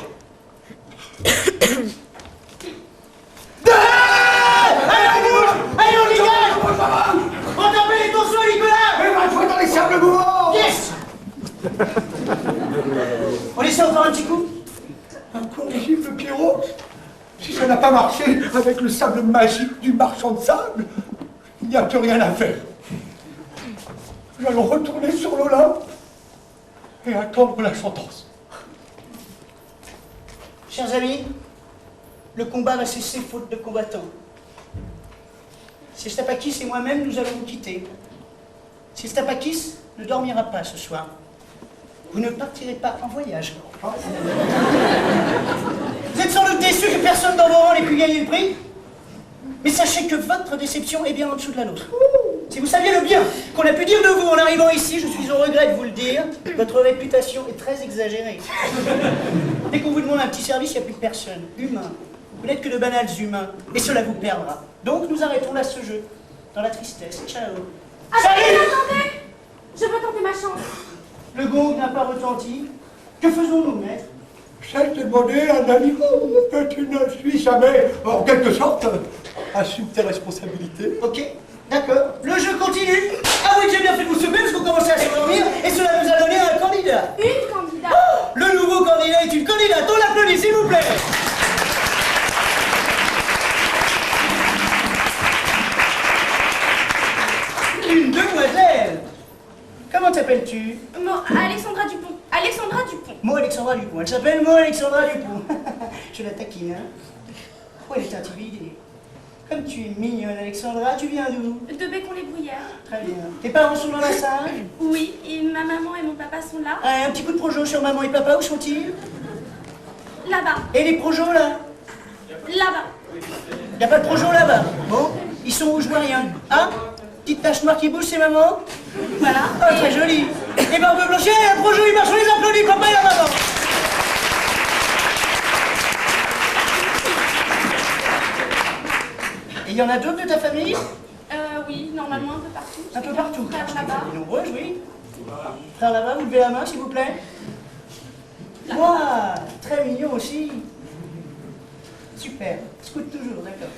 Speaker 1: Allez, on dégage! Endormez les torsions, Nicolas!
Speaker 2: Mais va jouer dans les sables mouvants!
Speaker 1: Yes! On essaie encore un petit coup?
Speaker 2: Un corrigible Pierrot. Si ça n'a pas marché avec le sable magique du marchand de sable, il n'y a plus rien à faire. Nous allons retourner sur l'Olympe et attendre la sentence.
Speaker 1: Chers amis, le combat va cesser faute de combattants. Siesta Pakis et moi-même, nous allons vous quitter. Siesta Pakis ne dormira pas ce soir. Vous ne partirez pas en voyage. Vous êtes sans doute déçus que personne dans vos rangs n'ait pu gagner le prix. Mais sachez que votre déception est bien en dessous de la nôtre. Si vous saviez le bien qu'on a pu dire de vous en arrivant ici, je suis au regret de vous le dire, votre réputation est très exagérée. Dès qu'on vous demande un petit service, il n'y a plus que personne. Humain. Vous n'êtes que de banals humains. Et cela vous perdra. Donc nous arrêtons là ce jeu. Dans la tristesse. Ciao.
Speaker 7: Attendez! Je veux tenter ma chance.
Speaker 1: Le gong n'a pas retenti. Que faisons-nous, maître?
Speaker 2: Celle de demander à un ami que tu ne suis jamais, en quelque sorte, assume tes responsabilités.
Speaker 1: Ok, d'accord. Le jeu continue. Ah oui, j'ai bien fait de vous souper parce qu'on commençait à s'endormir et cela nous a donné un candidat.
Speaker 7: Une candidate.
Speaker 1: Oh, le nouveau candidat est une candidate. On l'applaudit, s'il vous plaît. Une demoiselle. Comment t'appelles-tu?
Speaker 7: Moi, Alexandra Dupont. Alexandra Dupont.
Speaker 1: Moi, Alexandra Dupont. Elle s'appelle moi, Alexandra Dupont. Je la taquine, hein. Oh, elle est intimidée. Comme tu es mignonne, Alexandra, tu viens d'où?
Speaker 7: De Bécon-les-Bruyères.
Speaker 1: Très bien. Tes parents sont dans la salle?
Speaker 7: Oui, et ma maman et mon papa sont là.
Speaker 1: Ah, un petit coup de projo sur maman et papa, où sont-ils?
Speaker 7: Là-bas.
Speaker 1: Et les projos, là?
Speaker 7: Là-bas.
Speaker 1: Y a pas de projo là-bas? Bon, ils sont où? Je vois rien. Ah, petite tache noire qui bouge, c'est maman?
Speaker 7: Voilà.
Speaker 1: Ah, très joli. Et ben, on peut blanchir, un projo, il marche, on les applaudit, papa et la maman. Et il y en a d'autres de ta famille?
Speaker 7: Oui, normalement un peu partout.
Speaker 1: Un peu partout.
Speaker 7: Frère là-bas.
Speaker 1: Nombreuses, oui. Frère là-bas, vous levez la main, s'il vous plaît. Moi, très mignon aussi. Super. Scoute toujours, d'accord.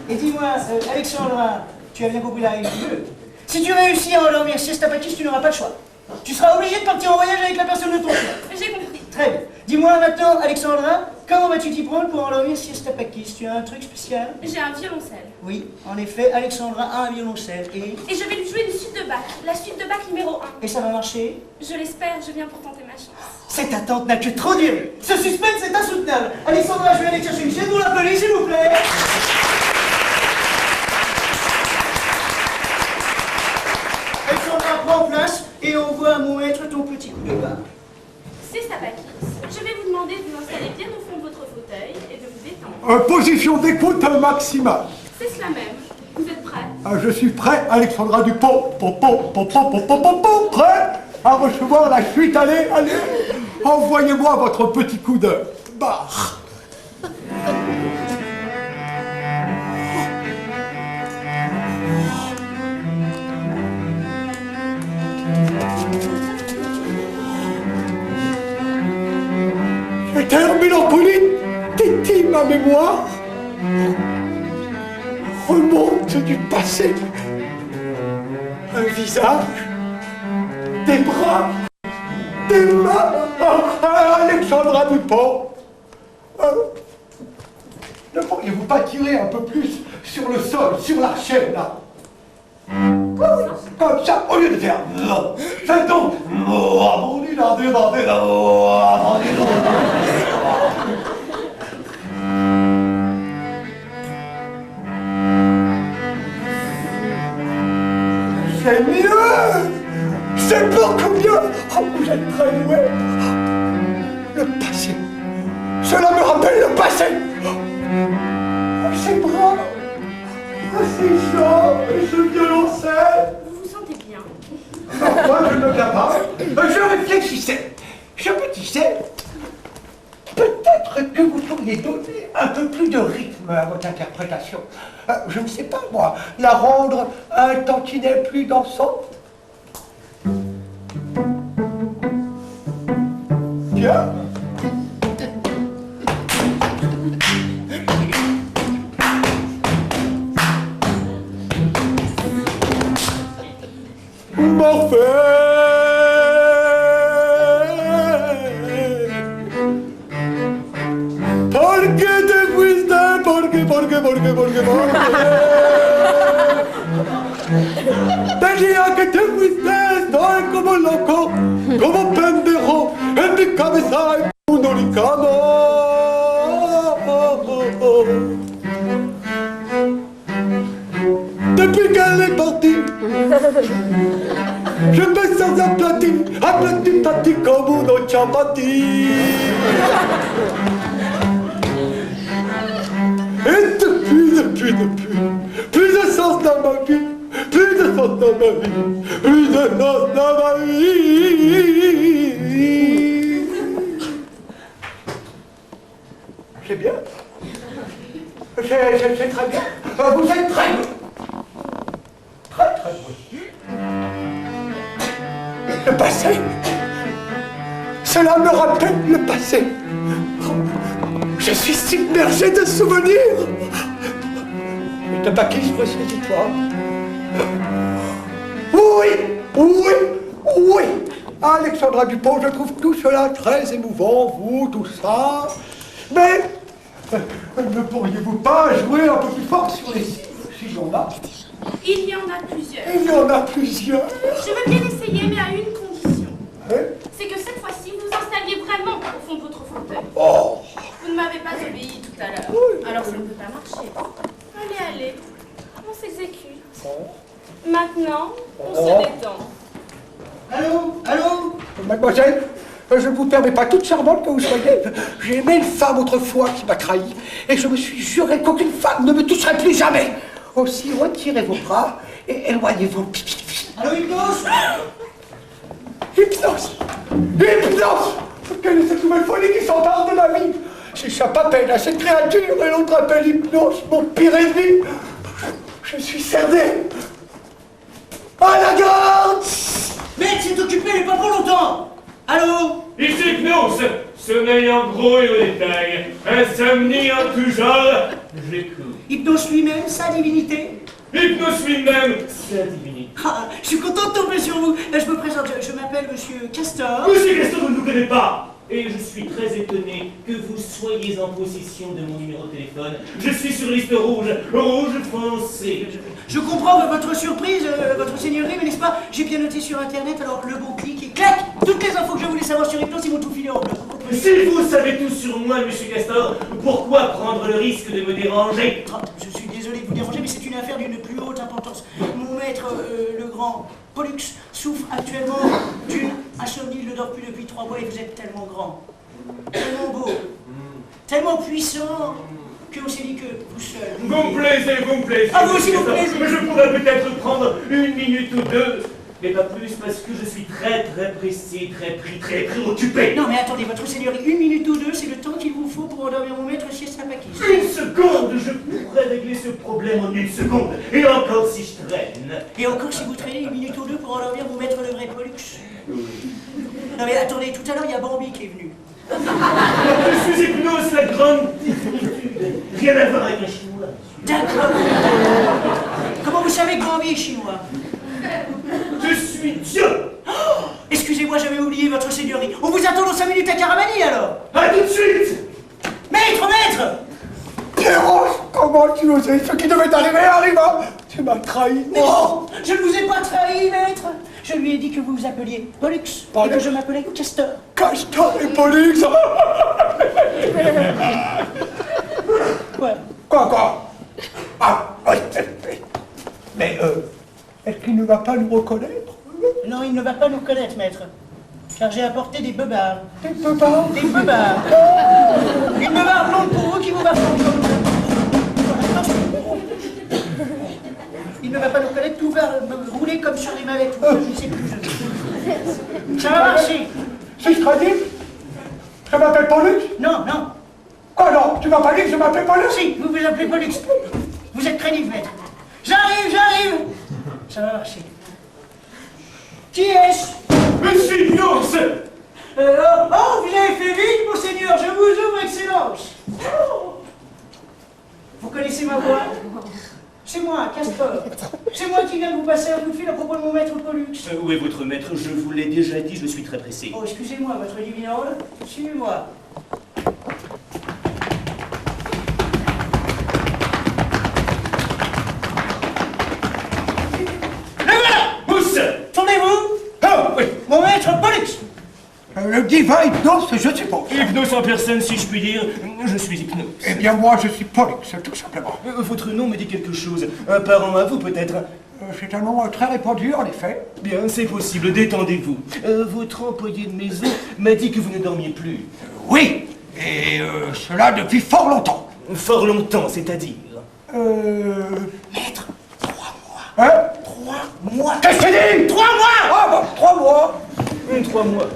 Speaker 1: Et dis-moi, Alexandra, tu as bien compris la règle du jeu. Si tu réussis à endormir Siesta Paquis, tu n'auras pas le choix. Tu seras obligé de partir en voyage avec la personne de ton choix.
Speaker 7: J'ai compris.
Speaker 1: Très bien. Dis-moi maintenant, Alexandra, comment vas-tu t'y prendre pour endormir Siesta Paquis? Tu as un truc spécial?
Speaker 7: J'ai un violoncelle.
Speaker 1: Oui, en effet, Alexandra a un violoncelle et
Speaker 7: je vais lui jouer une suite de Bach. La suite de Bach numéro 1.
Speaker 1: Et ça va marcher?
Speaker 7: Je l'espère, je viens pour tenter ma chance.
Speaker 1: Cette attente n'a que trop duré. Ce suspense est insoutenable. Alexandra, je vais aller chercher une chaise, vous l'appelez, s'il vous plaît. Alexandra, prends place et envoie à mon maître ton petit coup de barre.
Speaker 7: Siesta Paquis, je vais vous demander de vous installer bien au fond de votre fauteuil et de vous détendre.
Speaker 2: Position d'écoute maximale.
Speaker 7: C'est cela même. Vous êtes prêts?
Speaker 2: Je suis prêt, Alexandra Dupont. Prêt à recevoir la suite. Allez, allez. Envoyez-moi votre petit coup de barre. Cet air mélancolique titille ma mémoire, remonte du passé. Un visage, des bras, des mains. Alexandra Dupont. Ne pourriez-vous pas tirer un peu plus sur le sol, sur la chaîne, là? Comme ça, au lieu de faire non. Faites donc c'est mieux. C'est beaucoup mieux. Oh, vous êtes très doué. Le passé. Cela me rappelle le passé. Ces bras. Ces jambes, ce violoncelle.
Speaker 7: Vous vous sentez bien?
Speaker 2: Non, moi je ne viens pas. Je réfléchissais. Je me disais, peut-être que vous pourriez donner un peu plus de rythme à votre interprétation. Je ne sais pas, moi, la rendre un tantinet plus dansante. Tiens. Morphée. Porque te fuiste, porque. Tenía que te fuiste, estoy como loco, como pendejo, en mi cabeza hay un oricano. Depuis qu'elle est partie, je me sens aplati comme une chapati. Et depuis, plus de sens dans ma vie, plus de sens dans ma vie. C'est bien. C'est très bien. Vous êtes très bien. Très bon. Le passé. Cela me rappelle le passé. Je suis submergé de souvenirs. Le tabakisme, saisis-toi. Oui, oui, oui. Alexandra Dupont, je trouve tout cela très émouvant, vous, tout ça. Mais ne pourriez-vous pas jouer un peu plus fort sur les cibles, s'il y en a?
Speaker 7: Il y en a plusieurs.
Speaker 2: Il y en a plusieurs.
Speaker 7: Je veux bien essayer, mais à une condition.
Speaker 2: Hein?
Speaker 7: C'est que cette fois-ci, vous vous installiez vraiment au fond de votre fauteuil.
Speaker 2: Oh.
Speaker 7: Vous ne m'avez pas obéi tout à l'heure.
Speaker 2: Oui.
Speaker 7: Alors ça ne peut pas marcher. Allez, allez. On s'exécute. Maintenant, on se détend.
Speaker 1: Allô? Allô?
Speaker 2: Mademoiselle, je ne vous permets pas, toute charmante que vous soyez. J'ai aimé une femme autrefois qui m'a trahi, et je me suis juré qu'aucune femme ne me toucherait plus jamais. Aussi, retirez vos bras et éloignez-vous.
Speaker 1: Allô, Hypnose?
Speaker 2: Hypnose! Hypnose! Quelle est cette nouvelle folie qui s'empare de ma vie? J'échappe à peine à cette créature et l'autre appelle Hypnose, mon pire ennemi. Je suis cerné. À la garde!
Speaker 1: Mec, c'est occupé, mais pas pour longtemps! Allô?
Speaker 11: Ici Hypnose, sommeil en gros et au détail, insomnie en tout genre, j'écoute.
Speaker 1: Hypnose lui-même, sa divinité?
Speaker 11: Hypnose lui-même, sa divinité.
Speaker 1: Ah, je suis content de tomber sur vous. Je me présente, je m'appelle Monsieur Castor.
Speaker 11: Monsieur Castor, vous ne nous connaissez pas. Et je suis très étonné que vous soyez en possession de mon numéro de téléphone. Je suis sur liste rouge, rouge foncé.
Speaker 1: Je comprends votre surprise, votre seigneurie, mais n'est-ce pas? J'ai bien noté sur internet, alors le bon clic et clac! Toutes les infos que je voulais savoir sur Hypnose, ils m'ont tout filé en bloc.
Speaker 11: Si vous savez tout sur moi, monsieur Castor, pourquoi prendre le risque de me déranger?
Speaker 1: Je suis désolé de vous déranger, mais c'est une affaire d'une plus haute importance. Mon maître, le grand Pollux, souffre actuellement d'une insomnie. Il ne dort plus depuis 3 mois et vous êtes tellement grand, tellement beau, tellement puissant, qu'on s'est dit que vous seul...
Speaker 11: Vous me plaisez, vous me plaisez.
Speaker 1: Ah, vous aussi vous me plaisez.
Speaker 11: Mais je pourrais peut-être prendre une minute ou deux, mais pas plus parce que je suis très pressé, très préoccupé.
Speaker 1: Non mais attendez, votre seigneurie, 1 minute ou 2, c'est le temps qu'il vous faut pour endormir mon maître siesta pakis.
Speaker 11: 1 seconde, je pourrais régler ce problème en 1 seconde. Et encore si je traîne.
Speaker 1: Et encore si vous traînez 1 minute ou 2 pour endormir mon maître le vrai Pollux. Non mais attendez, tout à l'heure il y a Bambi qui est venu.
Speaker 11: Je suis Hypnose, la grande difficulté. Rien à voir avec un chinois.
Speaker 1: D'accord. Comment vous savez que Bambi est chinois?
Speaker 11: Je suis Dieu.
Speaker 1: Oh, excusez-moi, j'avais oublié votre seigneurie. On vous attend dans 5 minutes à Caramani alors.
Speaker 11: À tout de suite.
Speaker 1: Maître, maître!
Speaker 2: Péroche, comment tu osais? Ce qui devait arriver arriva. Tu m'as trahi.
Speaker 1: Non, je ne vous ai pas trahi, maître. Je lui ai dit que vous vous appeliez Pollux et que je m'appelais Castor.
Speaker 2: Castor et Pollux. Quoi? Ah, mais est-ce qu'il ne va pas nous reconnaître?
Speaker 1: Non, il ne va pas nous connaître, maître. Car j'ai apporté des beubards.
Speaker 2: Des beubards?
Speaker 1: Des beubards. Une beubarde blonde pour vous qui vous va fondre. Il ne va pas nous connaître, tout va rouler comme sur des mallettes. Je ne sais plus. Ça va marcher.
Speaker 2: Si je traduis, je m'appelle Pollux?
Speaker 1: Non, non.
Speaker 2: Quoi non? Tu m'as pas dit que je m'appelais Pollux?
Speaker 1: Si, vous vous appelez Pollux. Vous êtes crédible, maître. J'arrive. Ça va marcher. Qui est-ce?
Speaker 11: Monsieur Hypnose.
Speaker 1: Oh, vous avez fait vite, monseigneur. Je vous ouvre, excellence. Vous connaissez ma voix? C'est moi, Castor. C'est moi qui viens de vous passer un coup de fil à propos de mon maître Pollux.
Speaker 10: Où est votre maître? Je vous l'ai déjà dit, je suis très pressé.
Speaker 1: Oh, excusez-moi, votre divine ordre. Suivez-moi. Le voilà!
Speaker 11: Pousse.
Speaker 1: Tournez-vous!
Speaker 2: Ah, oui.
Speaker 1: Mon maître Pollux!
Speaker 2: Le divin Hypnose, je suppose.
Speaker 11: Hypnose en personne, si je puis dire. Je suis Hypnose.
Speaker 2: Eh bien, moi, je suis Pollux, tout simplement.
Speaker 9: Votre nom me dit quelque chose. Un parent à vous, peut-être?
Speaker 2: C'est un nom très répandu, en effet.
Speaker 9: Bien, c'est possible, détendez-vous. Votre employé de maison m'a dit que vous ne dormiez plus.
Speaker 2: Oui, et cela depuis fort longtemps.
Speaker 9: Fort longtemps, c'est-à-dire?
Speaker 1: Maître, 3 mois.
Speaker 2: Hein?
Speaker 1: 3 mois.
Speaker 2: Qu'est-ce que tu dis?
Speaker 1: 3 mois!
Speaker 2: Ah, bah, 3 mois.
Speaker 9: 3 mois.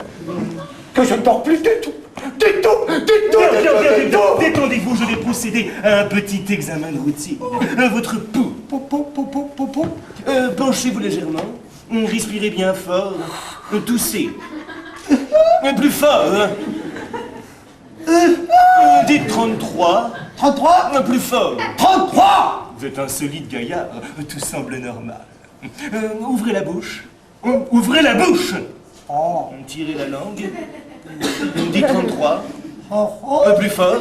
Speaker 2: Que je ne dors plus du tout.
Speaker 9: Détendez-vous, je vais procéder à un petit examen de routine. Votre pouls. Penchez-vous légèrement. Respirez bien fort. Toussez. Plus fort. Dites 33.
Speaker 1: 33?
Speaker 9: Un plus fort.
Speaker 1: 33!
Speaker 9: Vous êtes un solide gaillard, tout semble normal. Ouvrez la bouche. Ouvrez la bouche!
Speaker 1: Oh.
Speaker 9: Tirez la langue. Dites 33.
Speaker 1: Oh, oh.
Speaker 9: Un plus fort.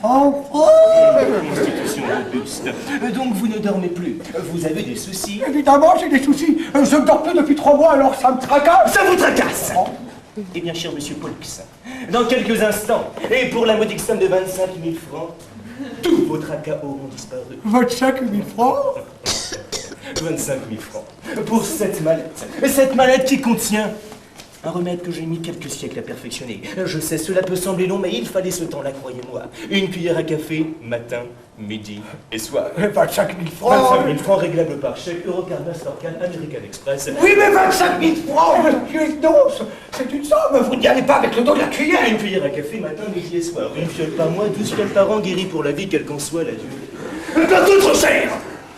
Speaker 1: Oh, oh.
Speaker 9: Constitution robuste. Donc vous ne dormez plus. Vous avez des soucis.
Speaker 2: Évidemment, j'ai des soucis. Je ne dors plus depuis 3 mois, alors ça me tracasse.
Speaker 9: Ça vous tracasse!
Speaker 2: Oh.
Speaker 9: Eh bien, cher monsieur Pollux, dans quelques instants, et pour la modique somme de 25 000 francs, tous vos tracas auront disparu.
Speaker 2: 25 000 francs?
Speaker 9: 25 000 francs pour cette mallette. Cette mallette qui contient un remède que j'ai mis quelques siècles à perfectionner. Je sais, cela peut sembler long, mais il fallait ce temps-là, croyez-moi. Une cuillère à café, matin, midi et soir.
Speaker 2: 25 000 francs?
Speaker 9: 25 000 francs réglables par chèque, Eurocard, Mastercard, American Express.
Speaker 2: Oui, mais 25 000 francs, monsieur Ednos, c'est une somme, vous n'y allez pas avec le dos de la cuillère.
Speaker 9: Une cuillère à café, matin, midi et soir. Une fiole par mois, 12 fioles par an, guérie pour la vie, quelle qu'en soit la durée.
Speaker 2: Le plateau trop cher.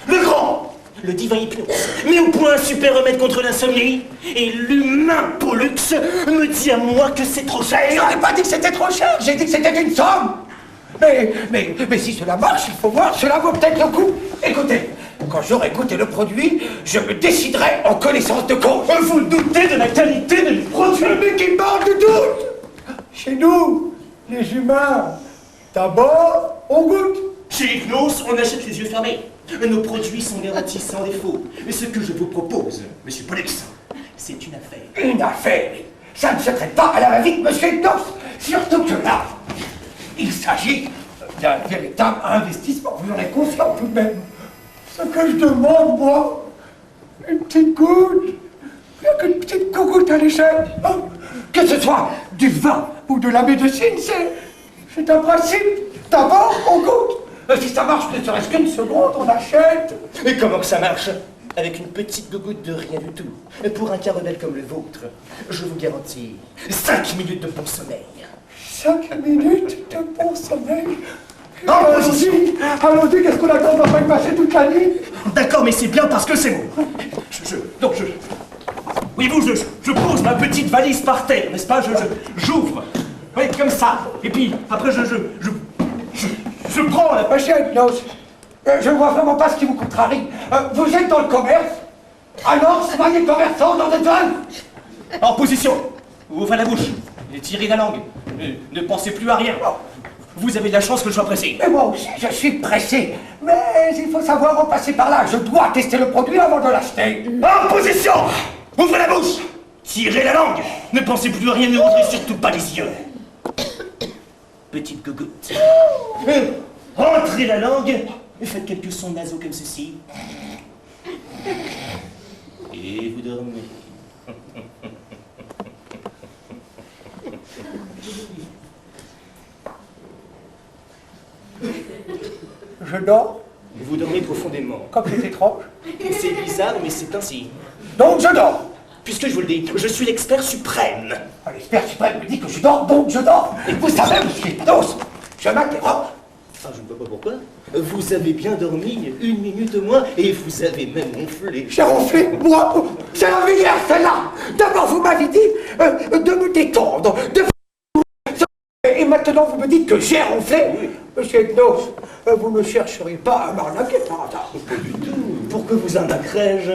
Speaker 2: Le grand.
Speaker 9: Le divin hypnose met au point un super remède contre l'insomnie, et l'humain Pollux me dit à moi que c'est trop cher.
Speaker 2: Je n'ai pas dit que c'était trop cher, j'ai dit que c'était une somme. Mais si cela marche, il faut voir, cela vaut peut-être le coup. Écoutez, quand j'aurai goûté le produit, je me déciderai en connaissance de cause.
Speaker 9: Vous doutez de la qualité du produit?
Speaker 2: Mais qui parle du doute? Chez nous, les humains, d'abord, on goûte.
Speaker 9: Chez Hypnose, on achète les yeux fermés. Nos produits sont garantis sans défaut. Mais ce que je vous propose, monsieur Pollux, c'est une affaire.
Speaker 2: Une affaire? Ça ne se traite pas à la va-vite, monsieur Hypnose. Surtout que là, il s'agit d'un véritable investissement. Vous en êtes conscient tout de même. Ce que je demande, moi, une petite goutte, rien qu'une petite goutte à l'échelle. Hein? Que ce soit du vin ou de la médecine, c'est un principe. D'abord, on goûte. Si ça marche ne serait-ce qu'une seconde, on achète.
Speaker 9: Et comment que ça marche? Avec une petite goutte de rien du tout. Pour un cas rebelle comme le vôtre, je vous garantis 5 minutes de bon sommeil. 5 minutes de bon sommeil? Allons-y, allons-y, qu'est-ce qu'on attend? On va pas y passer toute la nuit. D'accord, mais c'est bien parce que c'est bon. Oui, je pose ma petite valise par terre, n'est-ce pas? J'ouvre. Oui, comme ça. Et puis, après, je prends la
Speaker 2: pochette, non. Je ne vois vraiment pas ce qui vous contrarie. Vous êtes dans le commerce? Alors, soyez commerçant dans des zones.
Speaker 9: En position. Ouvrez la bouche. Tirez la langue. Ne pensez plus à rien. Vous avez de la chance que je sois pressé.
Speaker 2: Mais moi aussi, je suis pressé. Mais il faut savoir en passer par là. Je dois tester le produit avant de l'acheter.
Speaker 9: En position. Ouvrez la bouche. Tirez la langue. Ne pensez plus à rien, ne ouvrez surtout pas les yeux. Petite gogoute. Rentrez la langue. Faites quelques sons nasaux comme ceci. Et vous dormez.
Speaker 2: Je dors?
Speaker 9: Vous dormez profondément.
Speaker 2: Comme c'est étrange.
Speaker 9: C'est bizarre, mais c'est ainsi.
Speaker 2: Donc je dors.
Speaker 9: Puisque je vous le dis, je suis l'expert suprême.
Speaker 2: L'expert suprême me dit que je dors, donc je dors. Et vous savez, monsieur Hypnose, je m'interroge.
Speaker 9: Ah, je ne vois pas pourquoi. Vous avez bien dormi 1 minute au moins, et vous avez même ronflé.
Speaker 2: J'ai ronflé, moi? C'est la meilleure, celle-là. D'abord, vous m'avez dit de me détendre, et maintenant, vous me dites que j'ai ronflé. Oui. Monsieur Hypnose, vous ne chercheriez pas à m'arnaquer par hasard?
Speaker 9: Pas du tout. Pour que vous arnaquerais-je?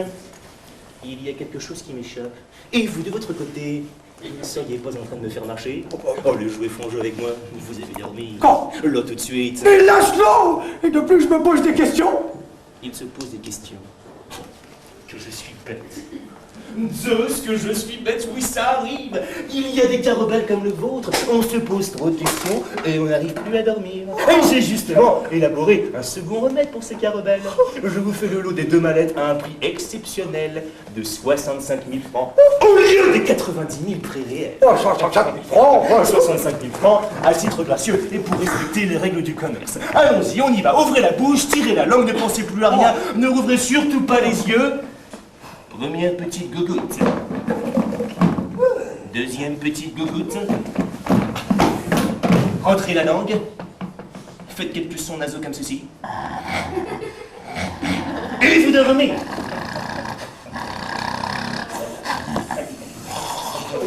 Speaker 9: Il y a quelque chose qui m'échappe. Et vous, de votre côté, vous ne seriez pas en train de me faire marcher? Oh, le jouet font jeu avec moi. Vous avez dormi.
Speaker 2: Quand?
Speaker 9: Là, tout de suite.
Speaker 2: Mais lâche-le! Et de plus, je me pose des questions.
Speaker 9: Il se pose des questions. Que je suis bête. Zeus, que je suis bête, oui, ça arrive. Il y a des cas rebelles comme le vôtre. On se pose trop de questions et on n'arrive plus à dormir. Et j'ai justement élaboré un second remède pour ces cas rebelles. Je vous fais le lot des 2 mallettes à un prix exceptionnel de 65 000 francs au lieu des 90 000 prix réels.
Speaker 2: Oh, 65 000 francs!
Speaker 9: 65 000 francs à titre gracieux et pour respecter les règles du commerce. Allons-y, on y va. Ouvrez la bouche, tirez la langue, ne pensez plus à rien. Ne rouvrez surtout pas les yeux. Première petite gougoute. Deuxième petite gougoute. Rentrez la langue. Faites quelques sons nasaux comme ceci. Et vous dormez.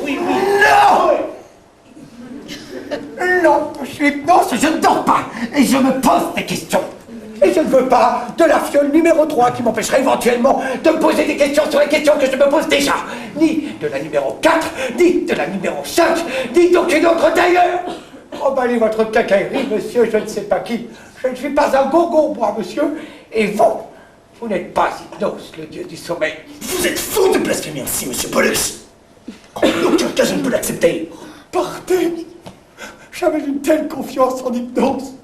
Speaker 9: Oui, oui.
Speaker 2: Non! Non! danse, je ne dors pas, et je me pose des questions. Et je ne veux pas de la fiole numéro 3 qui m'empêcherait éventuellement de me poser des questions sur les questions que je me pose déjà. Ni de la numéro 4, ni de la numéro 5, ni d'aucune autre d'ailleurs. Emballez votre cacaillerie, monsieur, je ne sais pas qui. Je ne suis pas un gogo, moi, monsieur. Et vous n'êtes pas Hypnos, le dieu du sommeil.
Speaker 9: Vous êtes fou de blasphémer ainsi, monsieur Pollux. En aucun cas, je ne peux l'accepter.
Speaker 2: Partez. J'avais une telle confiance en Hypnos.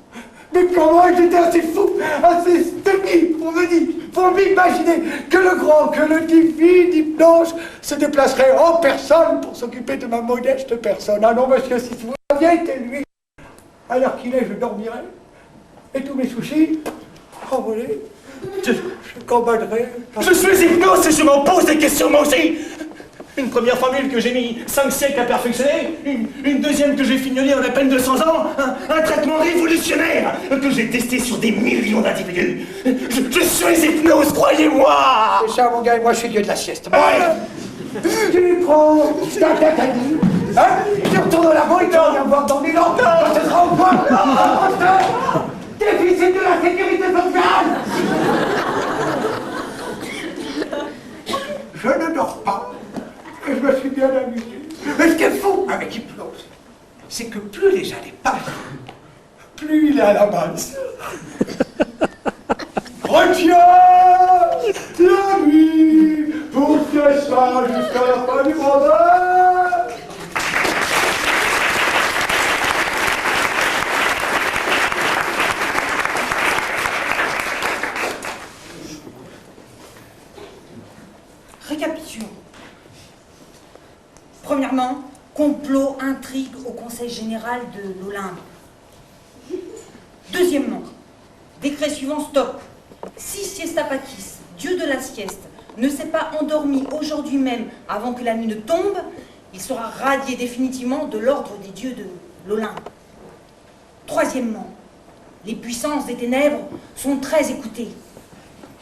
Speaker 2: Mais comment j'étais assez fou, assez stupide pour m'imaginer que le grand, que le divin Hypnos se déplacerait en personne pour s'occuper de ma modeste personne. Ah non, monsieur, si vous aviez été lui, à l'heure qu'il est, je dormirais. Et tous mes soucis, envolés, je combattrais.
Speaker 9: Je suis Hypnos et je m'en pose des questions, moi aussi. Une première formule que j'ai mis 5 siècles à perfectionner, une deuxième que j'ai fignolée en à peine 200 ans, un traitement révolutionnaire que j'ai testé sur des millions d'individus. Je suis Hypnos, croyez-moi.
Speaker 2: C'est ça, mon gars, et moi je suis dieu de la sieste. Ouais. Tu prends ta cacanie, hein, tu retournes là-bas et tu vas voir dans 1000 ans, quand ce sera au point. Déficit de la sécurité sociale. Je ne dors pas. Et je me suis bien amusé. Mais ce qui est fou avec Hypnos, c'est que plus les années passent, plus il est à la base. Retiens la nuit pour que ça jusqu'à la fin du mandat.
Speaker 5: Récapitulons. Premièrement, complot, intrigue au Conseil général de l'Olympe. Deuxièmement, décret suivant, stop. Si Siestapakis, dieu de la sieste, ne s'est pas endormi aujourd'hui même avant que la nuit ne tombe, il sera radié définitivement de l'ordre des dieux de l'Olympe. Troisièmement, les puissances des ténèbres sont très écoutées.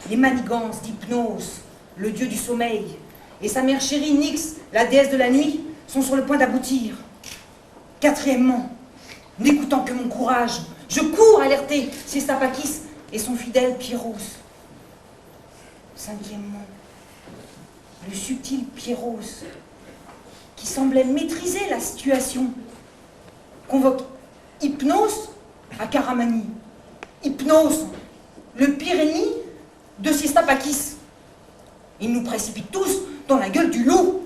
Speaker 5: Les manigances d'Hypnos, le dieu du sommeil, et sa mère chérie Nyx, la déesse de la nuit, sont sur le point d'aboutir. Quatrièmement, n'écoutant que mon courage, je cours alerter Siestapakis et son fidèle Pierros. Cinquièmement, le subtil Pierros, qui semblait maîtriser la situation, convoque Hypnos à Karamani. Hypnos, le pire ennemi de Siestapakis. Il nous précipite tous dans la gueule du loup.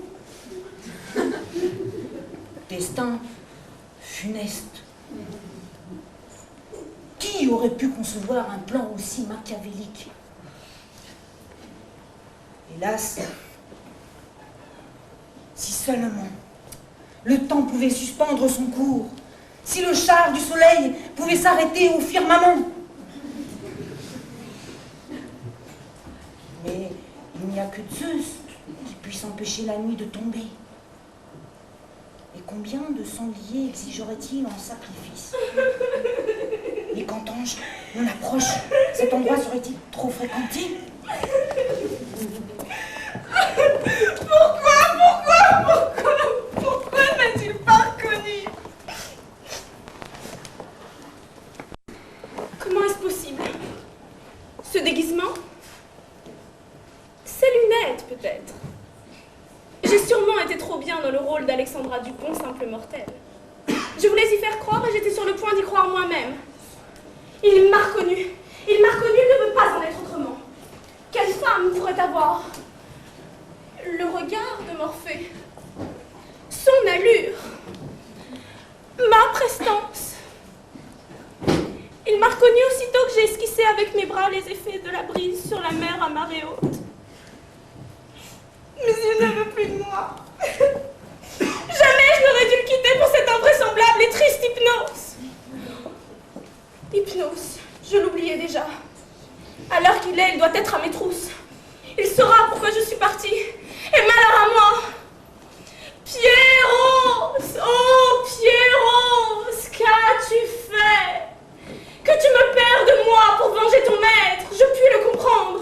Speaker 5: Destin funeste. Qui aurait pu concevoir un plan aussi machiavélique? Hélas, si seulement le temps pouvait suspendre son cours, si le char du soleil pouvait s'arrêter au firmament. Mais il n'y a que Zeus qui puisse empêcher la nuit de tomber. Et combien de sangliers exigerait-il en sacrifice? Et qu'entends-je? On approche. Cet endroit serait-il trop fréquenté?
Speaker 7: Pourquoi n'a-t-il pas reconnu? Comment est-ce possible? Ce déguisement? Ces lunettes, peut-être. J'ai sûrement été trop bien dans le rôle d'Alexandra Dupont, simple mortelle. Je voulais y faire croire et j'étais sur le point d'y croire moi-même. Il m'a reconnue. Il m'a reconnue, il ne peut pas en être autrement. Quelle femme pourrait avoir le regard de Morphée, son allure, ma prestance? Il m'a reconnue aussitôt que j'ai esquissé avec mes bras les effets de la brise sur la mer à marée haute. Mais il ne veut plus de moi. Jamais je n'aurais dû le quitter pour cette invraisemblable et triste Hypnos. Hypnos, je l'oubliais déjà. À l'heure qu'il est, il doit être à mes trousses. Il saura pourquoi je suis partie. Et malheur à moi. Pierros, oh Pierros, qu'as-tu fait? Que tu me perds de moi pour venger ton maître, je puis le comprendre,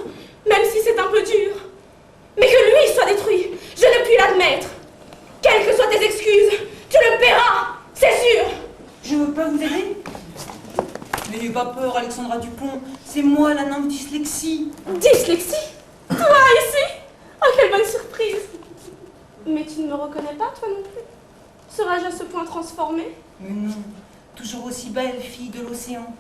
Speaker 7: même si c'est un peu dur. Mais que lui soit détruit, je ne puis l'admettre. Quelles que soient tes excuses, tu le paieras, c'est sûr.
Speaker 5: Je peux vous aider? pont. C'est moi, la nymphe dyslexie.
Speaker 12: Dyslexie? Toi ici? Oh, quelle bonne surprise! Mais tu ne me reconnais pas, toi non plus? Serais-je à ce point transformée?
Speaker 5: Mais non, toujours aussi belle, fille de l'océan.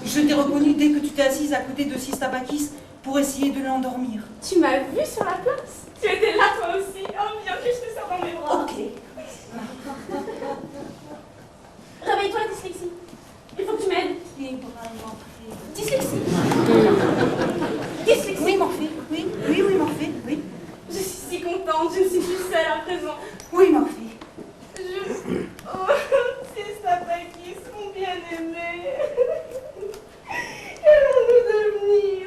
Speaker 5: Je t'ai reconnue dès que tu t'es assise à côté de Sistapakis pour essayer de l'endormir.
Speaker 12: Tu m'as vue sur la place? Tu étais là toi aussi? Oh, bien que je te sers dans mes bras.
Speaker 5: Ok.
Speaker 12: Réveille-toi, dyslexie. Il faut que tu m'aides. Dyslexie. Dyslexie.
Speaker 5: Oui, Morphée. Oui, Morphée. Oui.
Speaker 12: Je suis si contente, je ne suis plus seule à présent.
Speaker 5: Oui, Morphée.
Speaker 12: Oh, Sistapakis, mon bien-aimé. Qu'allons-nous devenir?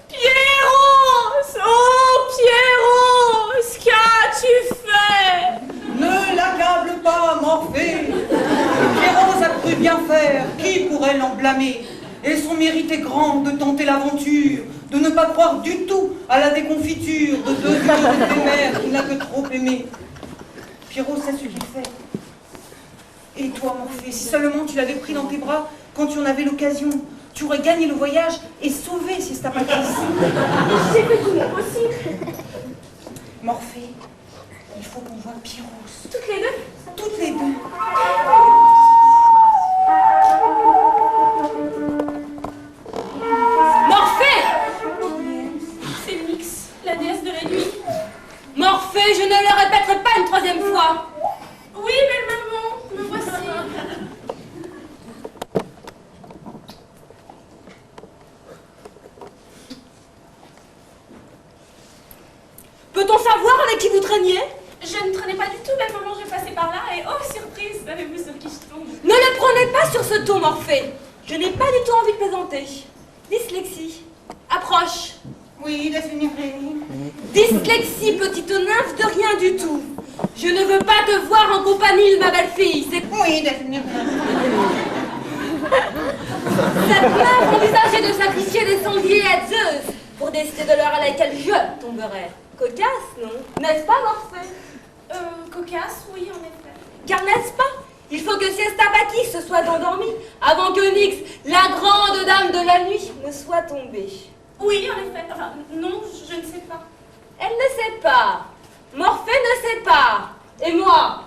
Speaker 12: Pierrot! Oh, Pierrot! Qu'as-tu fait?
Speaker 5: Ne l'accable pas, Morphée. Pierrot a cru bien faire. Qui pourrait l'en blâmer? Et son mérite est grand de tenter l'aventure, de ne pas croire du tout à la déconfiture de deux éphémères qu'il n'a que trop aimé. Pierrot sait ce qu'il fait. Et toi, Morphée, si seulement tu l'avais pris dans tes bras quand tu en avais l'occasion, tu aurais gagné le voyage et sauvé Sistapakis.
Speaker 12: J'ai fait tout mon possible.
Speaker 5: Morphée, il faut qu'on voie Pyros.
Speaker 12: Toutes les deux?
Speaker 5: Toutes les deux.
Speaker 12: Morphée! C'est Nyx, la déesse de la nuit.
Speaker 7: Morphée, je ne le répéterai pas une troisième fois.
Speaker 12: Oui, belle maman, me voici.
Speaker 7: Peut-on savoir avec qui vous traîniez?
Speaker 12: Je ne traînais pas du tout, belle maman, je passais par là et oh, surprise, savez-vous sur qui je tombe?
Speaker 7: Ne le prenez pas sur ce ton, Morphée. Je n'ai pas du tout envie de plaisanter. Dyslexie. Approche.
Speaker 5: Oui, laisse-moi.
Speaker 7: Dyslexie, petite nymphe de rien du tout. Je ne veux pas te voir en compagnie de ma belle-fille. C'est...
Speaker 5: Oui, laisse-moi.
Speaker 7: Cette nymphe envisageait de sacrifier des sangliers à Zeus pour décider de l'heure à laquelle je tomberai. Cocasse, non? N'est-ce pas, Morphée?
Speaker 12: Cocasse, oui, en effet.
Speaker 7: Car n'est-ce pas? Il faut que Sistapakis se soit endormie avant que Nyx, la grande dame de la nuit, ne soit tombée.
Speaker 12: Oui, en effet. Enfin, non, je ne sais pas.
Speaker 7: Elle ne sait pas. Morphée ne sait pas. Et moi?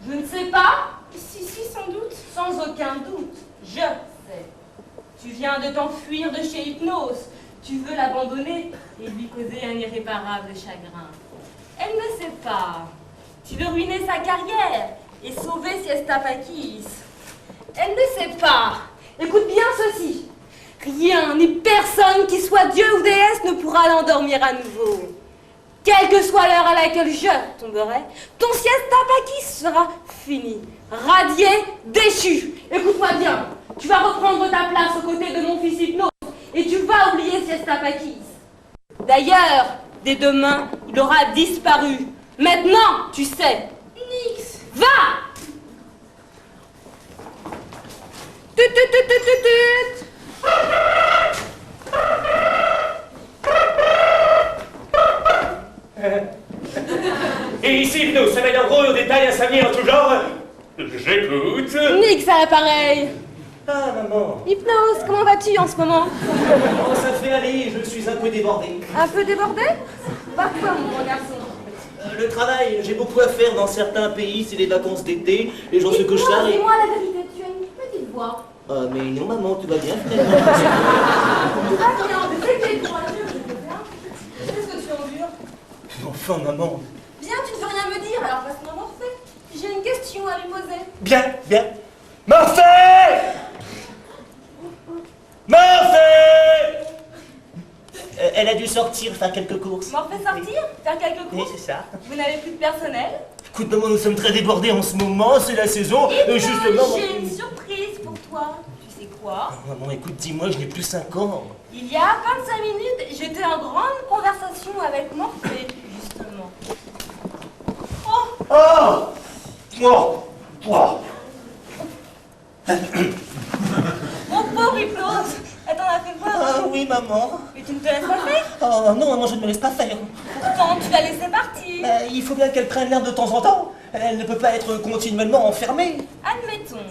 Speaker 7: Je ne sais pas?
Speaker 12: Si, sans doute.
Speaker 7: Sans aucun doute. Je sais. Tu viens de t'enfuir de chez Hypnose. Tu veux l'abandonner et lui causer un irréparable chagrin. Elle ne sait pas. Tu veux ruiner sa carrière et sauver Sistapakis. Elle ne sait pas. Écoute bien ceci. Rien ni personne qui soit dieu ou déesse ne pourra l'endormir à nouveau. Quelle que soit l'heure à laquelle je tomberai, ton Sistapakis sera fini, radié, déchu. Écoute-moi bien. Tu vas reprendre ta place aux côtés de mon fils Hypnose et tu vas oublier Sistapakis. D'ailleurs, dès demain, il aura disparu. Maintenant, tu sais.
Speaker 12: Nyx.
Speaker 7: Va! Tut, tut, tut, tut, tut, tut.
Speaker 11: Et ici, Hypnose, ça m'aide en gros aux détails à savoir en tout genre. J'écoute.
Speaker 7: Nyx à l'appareil.
Speaker 9: Ah, maman.
Speaker 7: Hypnose, comment vas-tu en ce moment?
Speaker 9: Oh, ça fait aller, je suis un peu débordé.
Speaker 7: Un peu débordé? Par quoi, mon bon garçon?
Speaker 9: Le travail, j'ai beaucoup à faire dans certains pays, c'est les vacances d'été, les gens se couchent tard et...
Speaker 7: Dis-moi la vérité, tu as une petite voix.
Speaker 9: Mais non, maman, tout va bien, finalement.
Speaker 7: Ah bien, mais c'est que t'es courageux, je veux bien. Qu'est-ce que tu endures?
Speaker 9: Enfin, maman.
Speaker 7: Bien, tu ne veux rien me dire, alors passe-moi Morphée. J'ai une question à lui poser.
Speaker 9: Bien, bien. Morphée! Morphée! Elle a dû sortir, faire quelques courses.
Speaker 7: Morphée sortir? Faire quelques
Speaker 9: Oui,
Speaker 7: courses?
Speaker 9: c'est ça.
Speaker 7: Vous n'avez plus de personnel?
Speaker 9: Écoute, maman, nous sommes très débordés en ce moment, c'est la saison.
Speaker 7: Eh bien,
Speaker 9: Justement...
Speaker 7: j'ai une surprise pour toi. Tu sais quoi?
Speaker 9: Maman, écoute, dis-moi, je n'ai plus 5 ans.
Speaker 7: Il y a 25 minutes, j'étais en grande conversation avec Morphée, justement. Oh!
Speaker 9: Oh! Oh! Oh!
Speaker 7: Mon pauvre Hypnose! Elle t'en a fait peur?
Speaker 9: Ah oui, maman.
Speaker 7: Mais tu ne te laisses pas faire?
Speaker 9: Oh non, maman, je ne me laisse pas faire.
Speaker 7: Pourtant, tu l'as laissé partir.
Speaker 9: Il faut bien qu'elle prenne l'air de temps en temps. Elle ne peut pas être continuellement enfermée.
Speaker 7: Admettons.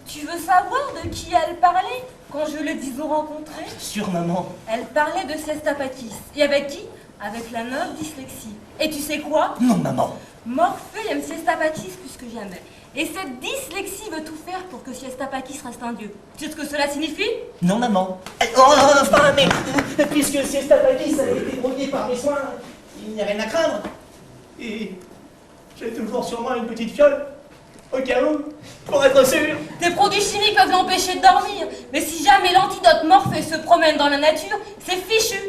Speaker 7: Tu veux savoir de qui qui elle parlait quand je les disons rencontrés?
Speaker 9: Sur maman.
Speaker 7: Elle parlait de Siesta Pacis. Et avec qui? Avec la meuf dyslexie. Et tu sais quoi?
Speaker 9: Non, maman.
Speaker 7: Morphée aime Siesta Pacis plus que jamais. Et cette dyslexie veut tout faire pour que Siesta Pacis reste un dieu. Tu sais ce que cela signifie?
Speaker 9: Non, maman. Enfin, mais puisque Siesta Pacis a été brouillée par mes soins, il n'y a rien à craindre. Et j'ai toujours sur moi une petite fiole, au cas où, pour être sûr.
Speaker 7: Tes produits chimiques peuvent l'empêcher de dormir. Mais si jamais l'antidote Morphée se promène dans la nature, c'est fichu.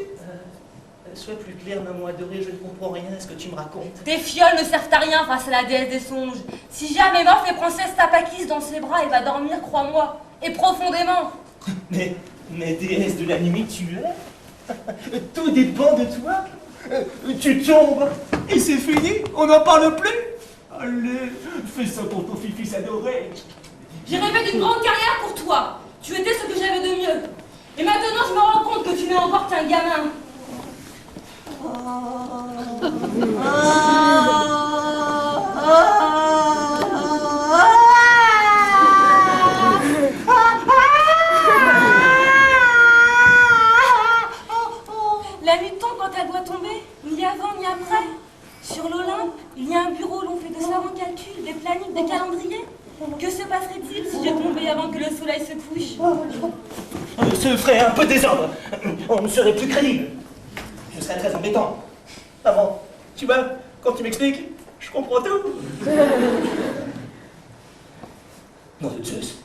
Speaker 9: Sois plus clair, maman adorée, je ne comprends rien à ce que tu me racontes.
Speaker 7: Tes fioles ne servent à rien face à la déesse des songes. Si jamais Morphée prend Siesta Pacis dans ses bras, elle va dormir, crois-moi, et profondément.
Speaker 9: Mais déesse de la nuit, tu es. Tout dépend de toi. Tu tombes, et c'est fini, on n'en parle plus. Allez, fais ça pour ton fils adoré.
Speaker 7: J'ai rêvé d'une grande carrière pour toi. Tu étais ce que j'avais de mieux. Et maintenant, je me rends compte que tu n'es encore qu'un gamin. La nuit tombe quand elle doit tomber, ni avant ni après. Sur l'Olympe, il y a un bureau où l'on fait de savants calculs, des plannings, des calendriers. Que se passerait-il si j'ai tombé avant que le soleil se couche?
Speaker 9: Ce ferait un peu désordre. On ne serait plus crédible. Ce serait très embêtant. Maman, tu vois, quand tu m'expliques, je comprends tout. Nom de Zeus,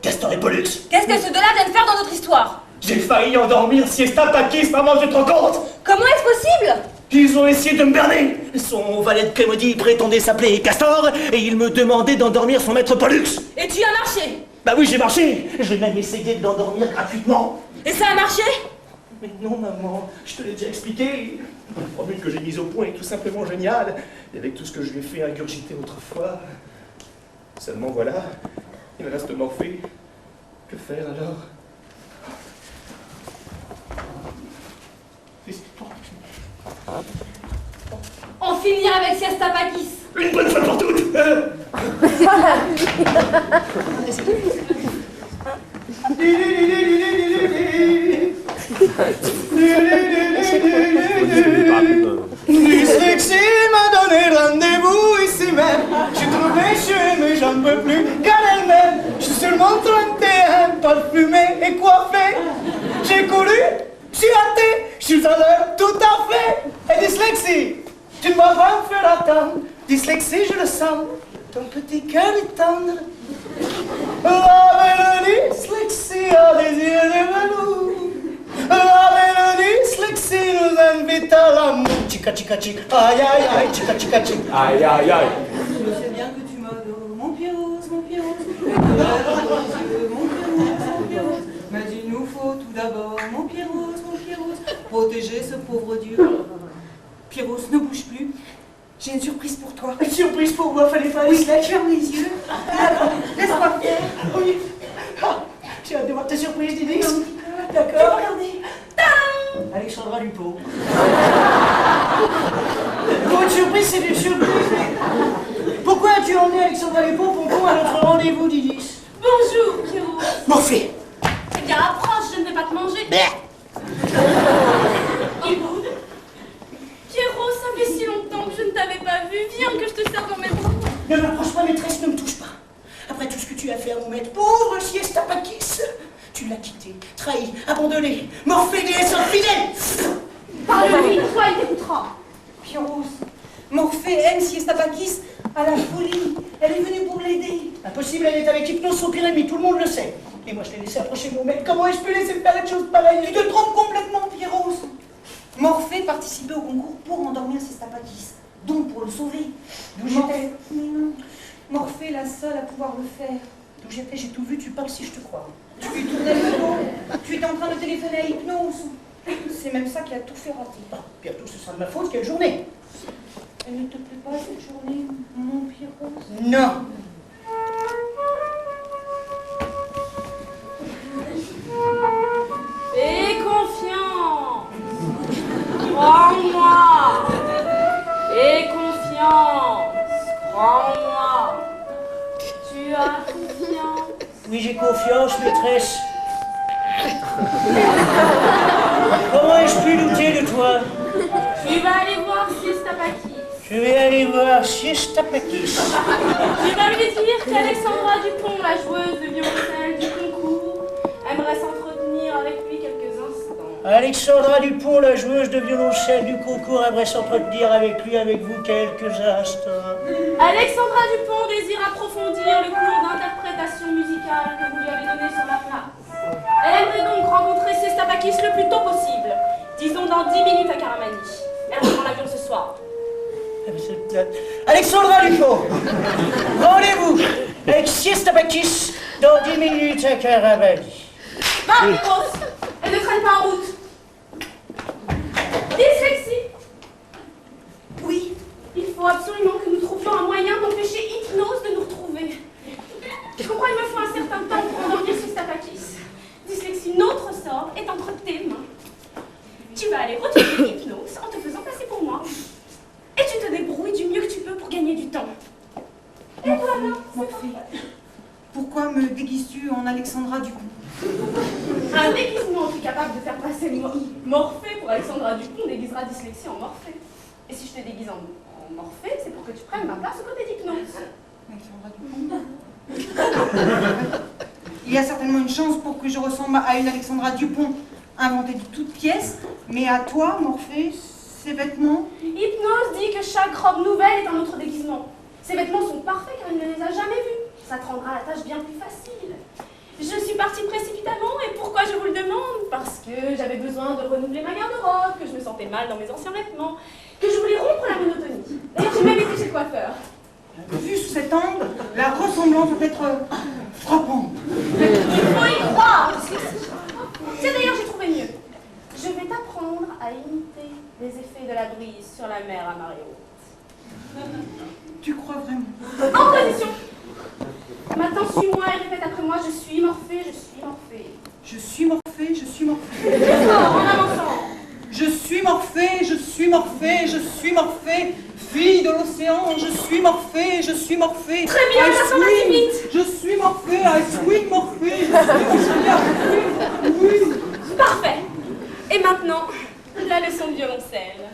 Speaker 9: Castor et Pollux.
Speaker 7: Qu'est-ce que ceux deux-là viennent faire dans notre histoire?
Speaker 9: J'ai failli endormir Siesta Pacis, maman, je te rends compte?
Speaker 7: Comment est-ce possible?
Speaker 9: Ils ont essayé de me berner. Son valet de Crémaudie prétendait s'appeler Castor et il me demandait d'endormir son maître Pollux.
Speaker 7: Et tu as marché?
Speaker 9: Bah oui, j'ai marché. J'ai même essayé de l'endormir gratuitement.
Speaker 7: Et ça a marché?
Speaker 9: Mais non, maman, je te l'ai déjà expliqué. La formule que j'ai mise au point est tout simplement géniale. Et avec tout ce que je lui ai fait ingurgiter autrefois. Seulement voilà, il reste Morphée. Que faire alors?
Speaker 7: On finira avec Siesta Pacis.
Speaker 9: Une bonne fois pour toutes.
Speaker 1: Dyslexie m'a donné rendez-vous ici même. J'ai trouvé chez mais j'en peux plus car elle-même. Je suis seulement 31, parfumé et coiffé. J'ai couru, je suis hâté, je suis à l'heure tout à fait. Et dyslexie, tu ne vas pas me faire attendre. Dyslexie, je le sens, ton petit cœur est tendre. La mélodie, dyslexie a des yeux de velours. La mélodie, dyslexie nous invite à l'amour. Chica, chica, chica, aïe, aïe, aïe, chica, chica, chica.
Speaker 4: Aïe, aïe, aïe.
Speaker 5: Je sais bien que tu m'adores, mon Pierrot, mon Pierrot. Mon Pierrot. Mais il nous faut tout d'abord, mon Pierrot, protéger ce pauvre Dieu. Pierrot, ne bouge plus. J'ai une surprise pour toi.
Speaker 1: Une surprise pour moi, fallait pas
Speaker 5: Oui, ferme les yeux. Laisse-moi faire.
Speaker 1: Oui. Ah, j'ai hâte de voir ta surprise, Didis.
Speaker 5: D'accord. Regardez.
Speaker 1: Alexandra Lupo. Pour une surprise, c'est une surprise. Pourquoi as-tu emmené Alexandra Lupo, Pompon, à notre rendez-vous, Didis?
Speaker 12: Bonjour, Pierrot.
Speaker 1: Morphée.
Speaker 12: Eh bien, approche, je ne vais pas te manger. Il boude. Pierrot, ça fait si longtemps que je ne t'avais pas vu. Viens que je te serre dans mes bras.
Speaker 1: Ne m'approche pas, maîtresse, ne me touche pas. Après tout ce que tu as fait à mon maître, pauvre Siesta Pacis, tu l'as quitté, trahi, abandonné, Morphée, déesse infidèle.
Speaker 12: Parle-lui, toi, il t'écoutera.
Speaker 5: Pierrot, Morphée aime Siesta Pacis à la folie. Elle est venue pour l'aider.
Speaker 1: Impossible, elle est avec hypnose sur pyramide, tout le monde le sait. Et moi, je l'ai laissé approcher mon maître. Comment ai-je pu laisser faire une chose pareille?
Speaker 5: Tu te trompes complètement, Pierrot. Morphée participait au concours pour endormir Siesta Pacis, donc pour le sauver.
Speaker 1: D'où j'étais?
Speaker 5: Mais non, Morphée est la seule à pouvoir le faire.
Speaker 1: D'où j'étais, j'ai tout vu, tu parles si je te crois.
Speaker 5: Tu lui tournais le dos, tu étais en train de téléphoner à Hypnose. C'est même ça qui a tout fait rater.
Speaker 1: Ah, bientôt ce sera de ma faute, quelle journée?
Speaker 5: Elle ne te plaît pas cette journée, mon Pierrot?
Speaker 1: Non.
Speaker 12: Fais confiance. Crois en moi. Fais confiance. Crois en moi. Tu as confiance.
Speaker 1: Oui, j'ai confiance, maîtresse. Comment ai-je pu douter de toi?
Speaker 12: Tu vas aller voir Siestapakis.
Speaker 1: Je vais aller voir Siestapakis.
Speaker 12: Tu vas lui dire qu'Alexandra Dupont, la joueuse de violoncelle du concours, aimerait s'entretenir avec lui quelques instants.
Speaker 1: Alexandra Dupont, la joueuse de violoncelle du concours, aimerait s'entretenir avec vous quelques instants.
Speaker 12: Alexandra Dupont désire approfondir le cours d'interprétation musicale que vous lui avez donné sur la place. Elle aimerait donc rencontrer Siestapakis le plus tôt possible, disons dans 10 minutes à Karamani. Elle reprend l'avion ce soir.
Speaker 1: Alexandra Dupont, rendez-vous avec Siestapakis dans 10 minutes à Karamani.
Speaker 12: Va, Nikos, et ne traîne pas en route. Dyslexie. Oui, il faut absolument que nous trouvions un moyen d'empêcher Hypnose de nous retrouver. Je comprends, il me faut un certain temps pour endormir Siestapakis. Dyslexie, notre sort est entre tes mains. Tu vas aller retrouver Hypnose en te faisant passer pour moi. Et tu te débrouilles du mieux que tu peux pour gagner du temps. Et voilà, c'est parfait.
Speaker 5: Pourquoi me déguises-tu en Alexandra Dupont?
Speaker 12: Un déguisement qui est capable de faire passer Morphée pour Alexandra Dupont déguisera Dyslexie en Morphée. Et si je te déguise en Morphée, c'est pour que tu prennes ma place aux côtés d'Hypnose.
Speaker 5: Alexandra Dupont. Il y a certainement une chance pour que je ressemble à une Alexandra Dupont inventée de toutes pièces, mais à toi, Morphée, ces vêtements...
Speaker 12: Hypnose dit que chaque robe nouvelle est un autre déguisement. Ces vêtements sont parfaits car il ne les a jamais vus. Ça te rendra la tâche bien plus facile. Je suis partie précipitamment et pourquoi je vous le demande? Parce que j'avais besoin de renouveler ma garde-robe, que je me sentais mal dans mes anciens vêtements, que je voulais rompre la monotonie. D'ailleurs, j'ai même été chez le coiffeur.
Speaker 5: Vu sous cet angle, la ressemblance peut être frappante.
Speaker 12: Il faut y croire. Tiens, d'ailleurs, j'ai trouvé mieux. Je vais t'apprendre à imiter les effets de la brise sur la mer à marée haute.
Speaker 5: Tu crois vraiment?
Speaker 12: En position. Maintenant, suis-moi et répète après moi, je suis Morphée, je suis Morphée.
Speaker 5: Je suis Morphée, je suis Morphée.
Speaker 12: D'accord, en avançant.
Speaker 5: Je suis Morphée, je suis Morphée, je suis Morphée. Fille de l'océan, je suis Morphée, je suis Morphée.
Speaker 12: Très bien, ça va si vite.
Speaker 5: Je suis Morphée, I swing Morphée, je suis oui.
Speaker 12: Parfait. Et maintenant, la leçon de violoncelle.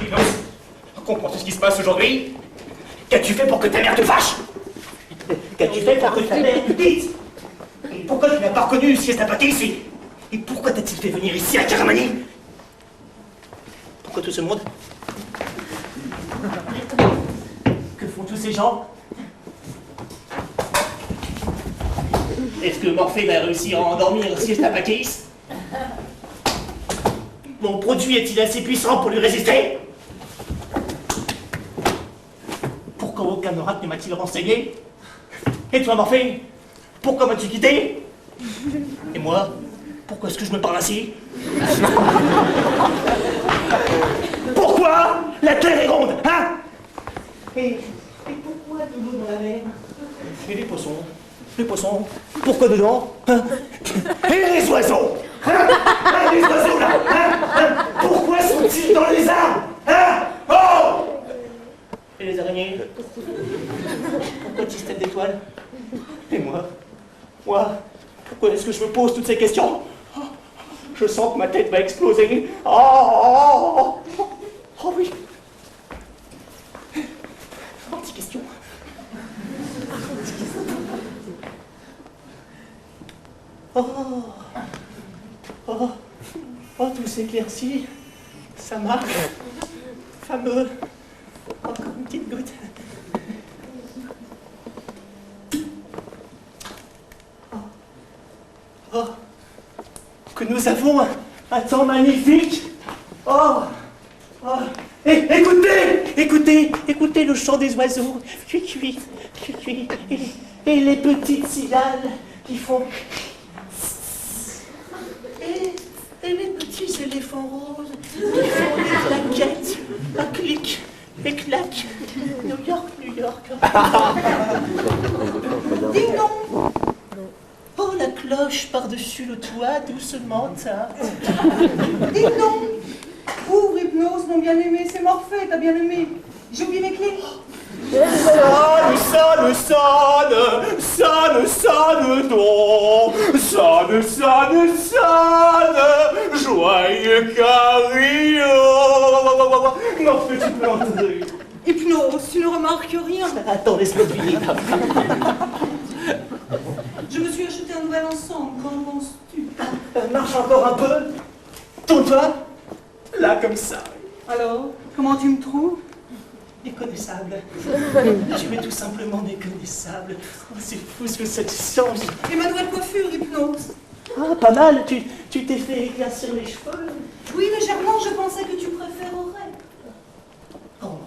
Speaker 9: Hypnose, comprends-tu ce qui se passe aujourd'hui? Qu'as-tu fait pour que ta mère te fâche? Qu'as-tu fait pour que ta mère te quitte? Et pourquoi tu n'as pas reconnu Siestapakis ici? Et pourquoi t'a-t-il fait venir ici à Karamani? Pourquoi tout ce monde? Que font tous ces gens? Est-ce que Morphée va réussir à endormir Siestapakis? Mon produit est-il assez puissant pour lui résister? Pourquoi aucun oracle ne m'a-t-il renseigné? Et toi, Morphée, pourquoi m'as-tu quitté? Et moi, pourquoi est-ce que je me parle ainsi? Pourquoi la terre est ronde, hein? Et pourquoi de l'eau dans la mer? Et les poissons, pourquoi dedans, hein? Et les oiseaux, hein? Les oiseaux là, hein? Pourquoi sont-ils dans les arbres, hein? Oh! Et les araignées? Pourquoi tissent-elles d'étoiles? Et moi, pourquoi est-ce que je me pose toutes ces questions? Je sens que ma tête va exploser. Oh oui. Anti-question. Oh, tout s'éclaircit. Ça marche. Fameux. Encore une petite goutte. Oh, que nous avons un temps magnifique. Écoutez le chant des oiseaux. Cui, et les petites cigales qui font... Et les petits éléphants roses qui font des claquettes, un clic et clac. New York. Ding dong. Oh, la cloche par-dessus le toit, doucement teinte.
Speaker 5: Ding dong. Ouvre, Hypnose, mon bien-aimé, c'est Morphée, t'as bien aimé. J'ai oublié mes clés.
Speaker 9: Sonne donc, sonne, joyeux carillon. Non, tu peux entrer.
Speaker 5: Hypnose, tu ne remarques rien.
Speaker 9: Attends, laisse-moi deviner.
Speaker 5: Je me suis acheté un nouvel ensemble, qu'en penses-tu?
Speaker 9: Marche encore un peu. Tourne-toi. Là, comme ça.
Speaker 5: Alors, comment tu me trouves?
Speaker 9: Déconnaissable. Tu es tout simplement déconnaissable. Oh, c'est fou ce que ça te change.
Speaker 5: Et ma nouvelle coiffure, Hypnose?
Speaker 9: Ah, pas mal. Tu t'es fait éclaircir les cheveux.
Speaker 5: Oui, légèrement, je pensais que tu préférerais.
Speaker 9: Oh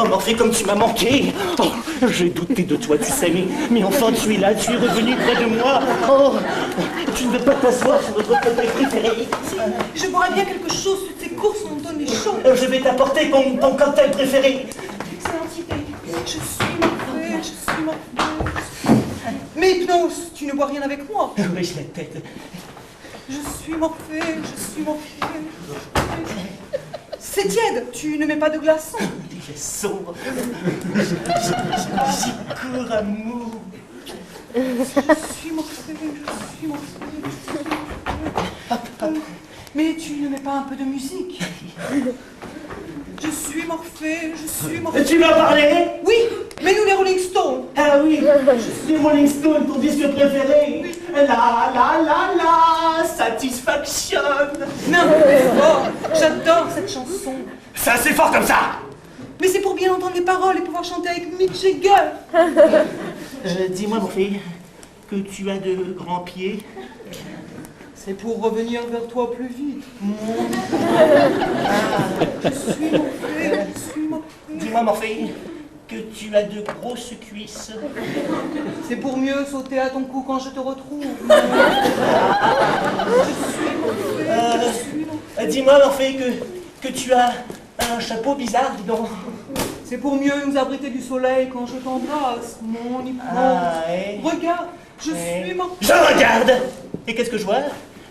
Speaker 9: Morphée, comme tu m'as manqué. Oh, j'ai douté de toi, tu sais, mais enfin tu es là, tu es revenu près de moi. Oh, tu ne veux pas t'asseoir sur notre fauteuil préféré?
Speaker 5: Je boirais bien quelque chose, toutes ces courses m'ont donné chaud.
Speaker 9: Je vais t'apporter ton cocktail préféré.
Speaker 5: Excellente idée. Je suis Morphée. Mais Hypnose, tu ne bois rien avec moi.
Speaker 9: Oui, j'ai la tête.
Speaker 5: Je suis Morphée. C'est tiède, tu ne mets pas de glaçons.
Speaker 9: Il est sombre. J'y cours, amour.
Speaker 5: Je suis Morphée. Mais tu ne mets pas un peu de musique? Je suis Morphée.
Speaker 9: Tu m'as parlé?
Speaker 5: Oui, mais nous les Rolling Stones.
Speaker 9: Ah oui, je suis Rolling Stone, ton disque préféré. La, satisfaction.
Speaker 5: Non, c'est fort. J'adore cette chanson.
Speaker 9: C'est assez fort comme ça.
Speaker 5: Mais c'est pour bien entendre les paroles et pouvoir chanter avec Mick Jagger.
Speaker 9: Dis-moi, Morphée, que tu as de grands pieds.
Speaker 5: C'est pour revenir vers toi plus vite. Je suis Morphée.
Speaker 9: Dis-moi, Morphée, que tu as de grosses cuisses.
Speaker 5: C'est pour mieux sauter à ton cou quand je te retrouve.
Speaker 9: Dis-moi, Morphée, que tu as un chapeau bizarre, dis donc.
Speaker 5: C'est pour mieux nous abriter du soleil quand je t'embrasse, mon Hypnose.
Speaker 9: Ah, ouais.
Speaker 5: Regarde, je suis Morphée.
Speaker 9: Je regarde. Et qu'est-ce que je vois?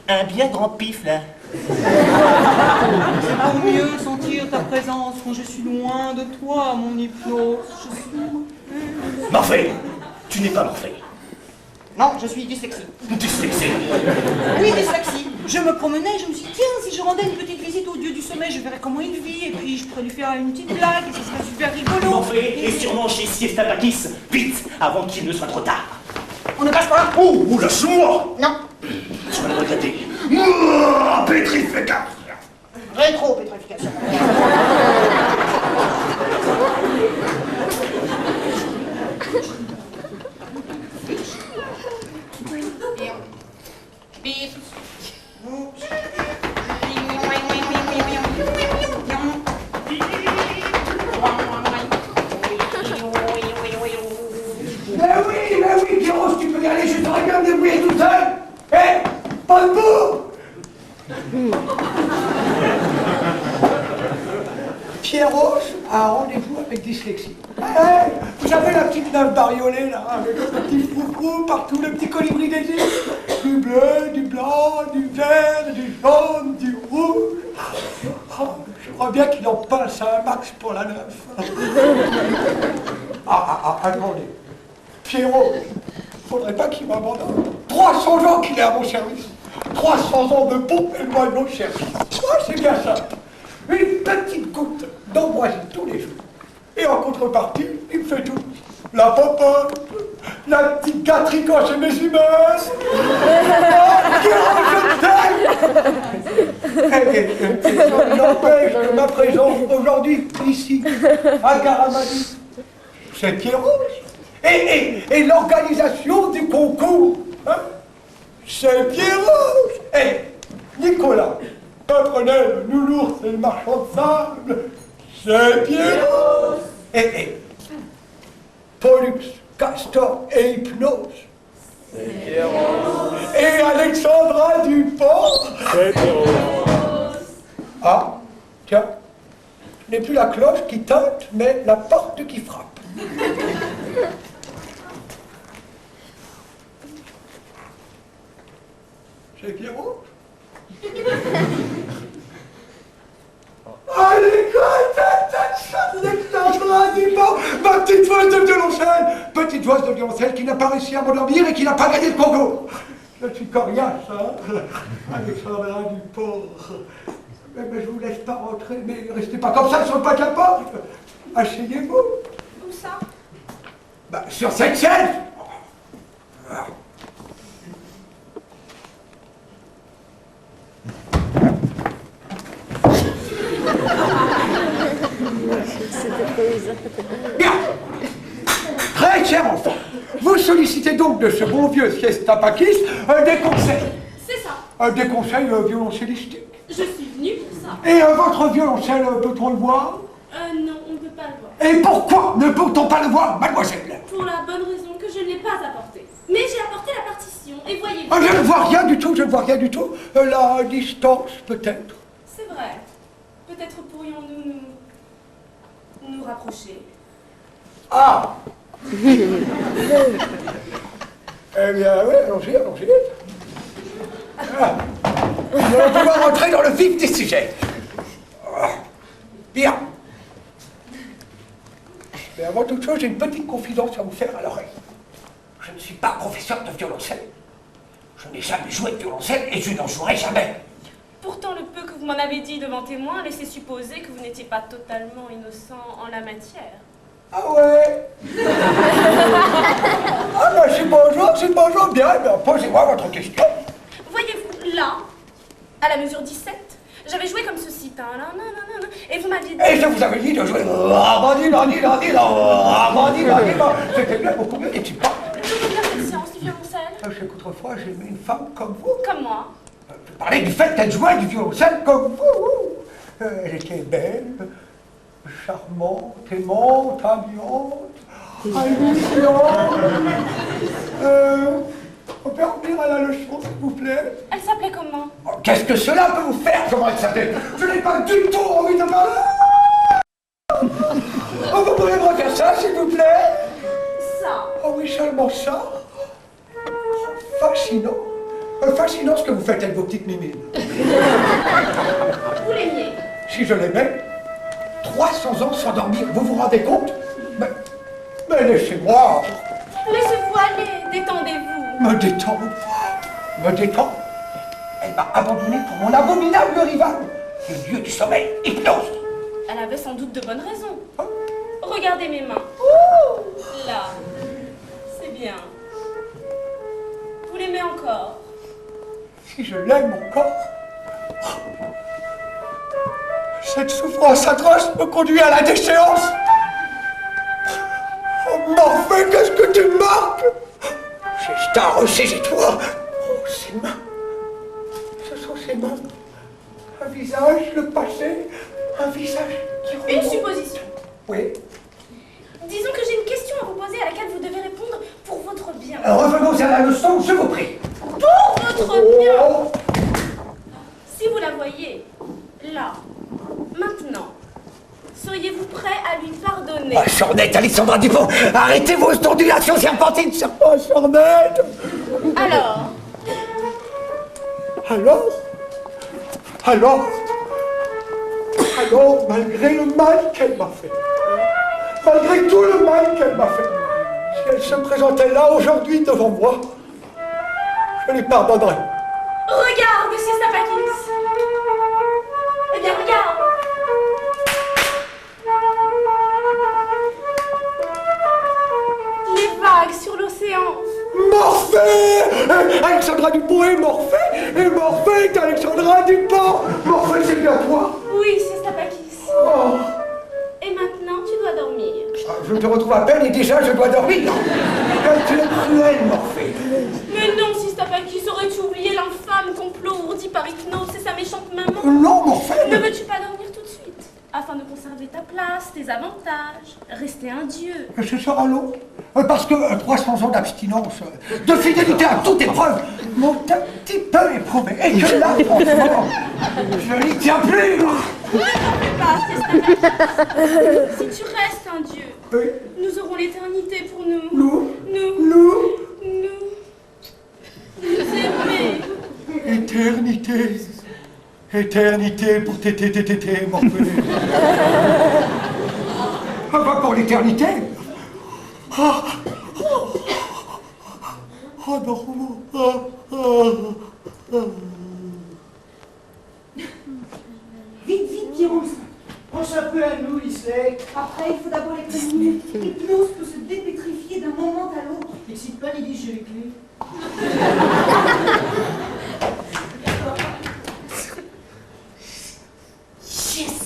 Speaker 9: Un bien grand pif, là.
Speaker 5: C'est pour mieux sentir ta présence quand je suis loin de toi, mon Hypnose. Je suis
Speaker 9: Morphée, tu n'es pas Morphée.
Speaker 5: Non, je suis dyslexie.
Speaker 9: Dyslexie.
Speaker 5: Oui, dyslexie. Je me promenais, je me suis dit, tiens, si je rendais une petite visite au dieu du sommeil, je verrais comment il vit, et puis je pourrais lui faire une petite blague, et ce serait super rigolo.
Speaker 9: Morphée, et sûrement chez Siesta Pakis, vite, avant qu'il ne soit trop tard.
Speaker 5: On ne passe pas?
Speaker 10: Oh, lâche-moi!
Speaker 5: Non.
Speaker 10: Tu vas le regretter. Pétrification.
Speaker 5: Rétro-pétrification.
Speaker 2: Mais oui, Pierrot, tu peux y aller, je t'aurais bien me débrouiller tout seul. Pas de bout. Pierrot a un rendez-vous avec dyslexie. Vous savez la petite nymphe bariolée là, avec le petit froufrou partout, le petit colibri des îles. Du bleu, du blanc, du vert, du jaune, du rouge. Oh, je crois bien qu'il en pince un max pour la nymphe. Attendez. Pierrot, faudrait pas qu'il m'abandonne. 300 ans qu'il est à mon service. 300 ans de bon et de moins de mon service. Oh, c'est bien ça. Une petite goutte d'ambroisie tous les jours. Et en contrepartie, il me fait tout. La popote, la petite gâterie quand j'ai mes humeurs. Ça n'empêche que ma présence aujourd'hui, ici, à Caramani, c'est Pierrot. Et l'organisation du concours, hein, c'est Pierrot. Et Nicolas, apprenez le nounours et le marchand de sable, c'est Pierrot. Et Pollux, Castor et Hypnose, c'est Pierrot. Et Alexandra Dupont, c'est Pierrot. Ah, tiens, ce n'est plus la cloche qui tinte, mais la porte qui frappe. C'est Pierrot. Allez, quoi, Alexandra Dupont, ma petite petite joueuse de violoncelle qui n'a pas réussi à m'endormir et qui n'a pas gagné le concours. Je suis coriace, hein, Alexandra Dupont. Mais je vous laisse pas rentrer, mais restez pas comme ça sur le pas de la porte. Asseyez-vous.
Speaker 12: Où ça?
Speaker 2: Bah, sur cette chaise. Bien. Très cher enfant, vous sollicitez donc de ce bon vieux Siesta Pakis des conseils.
Speaker 12: C'est ça.
Speaker 2: Des conseils violoncellistiques.
Speaker 12: Je suis venue pour ça.
Speaker 2: Et votre violoncelle, peut-on le voir?
Speaker 12: Non, on ne peut pas le voir.
Speaker 2: Et pourquoi ne peut-on pas le voir, mademoiselle?
Speaker 12: Pour la bonne raison que je ne l'ai pas apporté. Mais j'ai apporté la partition, et voyez-vous...
Speaker 2: Je ne vois rien du tout, je ne vois rien du tout. La distance, peut-être.
Speaker 12: C'est vrai. Peut-être pourrions-nous nous rapprocher.
Speaker 2: Ah. Eh bien, oui, allons-y, allons-y. Ah. Nous allons pouvoir rentrer dans le vif des sujets. Bien. Mais avant toute chose, j'ai une petite confidence à vous faire à l'oreille. Je ne suis pas professeur de violoncelle. Je n'ai jamais joué de violoncelle et je n'en jouerai jamais.
Speaker 12: Pourtant, le peu que vous m'en avez dit devant témoin laissait supposer que vous n'étiez pas totalement innocent en la matière.
Speaker 2: Ah ouais. Ah ben, c'est bonjour, bien, posez-moi votre question.
Speaker 12: Voyez-vous, là, à la mesure 17, j'avais joué comme ceci, et vous m'aviez dit...
Speaker 2: Et je vous avais dit de jouer... C'était bien beaucoup mieux, n'était pas.
Speaker 12: C'était bien cette séance du violoncelle.
Speaker 2: Je sais qu'autrefois, j'ai aimé une femme comme vous.
Speaker 12: Comme moi.
Speaker 2: Je parlais du fait qu'elle jouait du violoncelle comme vous. Elle était belle, charmante, aimante, amusante, hallucinante. On peut revenir à la leçon, s'il vous plaît?
Speaker 12: Elle s'appelait comment?
Speaker 2: Qu'est-ce que cela peut vous faire? Comment elle s'appelle? Je n'ai pas du tout envie de parler. Oh, vous pourriez me refaire ça, s'il vous plaît?
Speaker 12: Ça.
Speaker 2: Oh oui, seulement ça. Fascinant. Fascinant ce que vous faites avec vos petites mimines.
Speaker 12: Vous l'aimiez?
Speaker 2: Si je l'aimais, 300 ans sans dormir, vous vous rendez compte? Mais laissez-moi.
Speaker 12: Laissez-vous aller, détendez-vous.
Speaker 2: Me détends. Elle m'a abandonné pour mon abominable rival, le dieu du sommeil, Hypnose.
Speaker 12: Elle avait sans doute de bonnes raisons. Regardez mes mains. Là. C'est bien. Vous l'aimez encore?
Speaker 2: Si je l'aime encore, cette souffrance atroce me conduit à la déchéance. Oh, Morphée, qu'est-ce que tu me marques? Siesta, ressaisis-toi. Oh, ses mains. Ce sont ses mains. Un visage, le passé, un visage qui remonte.
Speaker 12: Une supposition.
Speaker 2: Oui.
Speaker 12: Disons que j'ai une question à vous poser à laquelle vous devez répondre pour votre bien.
Speaker 2: Revenons à la leçon, je vous prie.
Speaker 12: Pour votre bien. Si vous la voyez, là, maintenant, seriez-vous prêt à lui pardonner?
Speaker 2: Ah, Sornette, Alexandra Dupont, arrêtez vos ondulations serpentines. Oh, Sornette. Alors, malgré le mal qu'elle m'a fait, malgré tout le mal qu'elle m'a fait, si elle se présentait là aujourd'hui devant moi, je lui pardonnerais.
Speaker 12: Regarde, Siesta Pakis. Eh bien, regarde. Les vagues sur l'océan.
Speaker 2: Morphée! Alexandra Dupont est Morphée, et Morphée est Alexandra Dupont. Morphée, c'est bien toi.
Speaker 12: Oui, Siesta Pakis.
Speaker 2: Oh.
Speaker 12: Et maintenant, tu dois dormir.
Speaker 2: Je te retrouve à peine et déjà je dois dormir. Tu es cruelle, Morphée.
Speaker 12: Mais non, Siesta Pakis, aurais-tu oublié l'infâme complot ourdi par Hypnose et sa méchante maman?
Speaker 2: Non, Morphée.
Speaker 12: Ne veux-tu pas dormir tout de suite? Afin de conserver ta place, tes avantages, rester un dieu.
Speaker 2: Ce sera long. Parce que 300 ans d'abstinence, de fidélité à toute épreuve, m'ont un petit peu éprouvé. Et que là, franchement, je n'y tiens plus.
Speaker 12: Ne t'en fais pas, Siesta Pakis. Si tu restes un dieu,
Speaker 2: oui.
Speaker 12: Nous aurons l'éternité pour nous.
Speaker 2: Nous
Speaker 12: aimer.
Speaker 2: Éternité. Éternité pour tété, Morphée. Ah bah pour l'éternité. Oh non.
Speaker 5: Vite, vite, Pierrot.
Speaker 1: Pense un peu à nous, Isley.
Speaker 5: Après, il faut d'abord les prévenir. L'hypnose peut se dépétrifier d'un moment à l'autre.
Speaker 1: N'excite pas Lydie, j'ai les clés.
Speaker 5: Yes.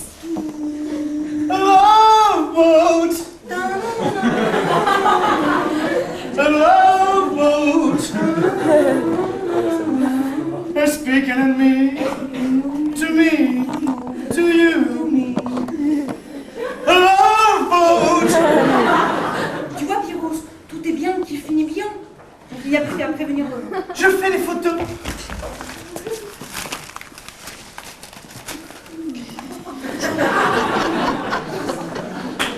Speaker 1: A love boat! A love boat! They're speaking of me, to you. A love boat!
Speaker 5: Tu vois, Pierrot, tout est bien qui finit bien. Il n'y a plus qu'à prévenir.
Speaker 1: Je fais des photos.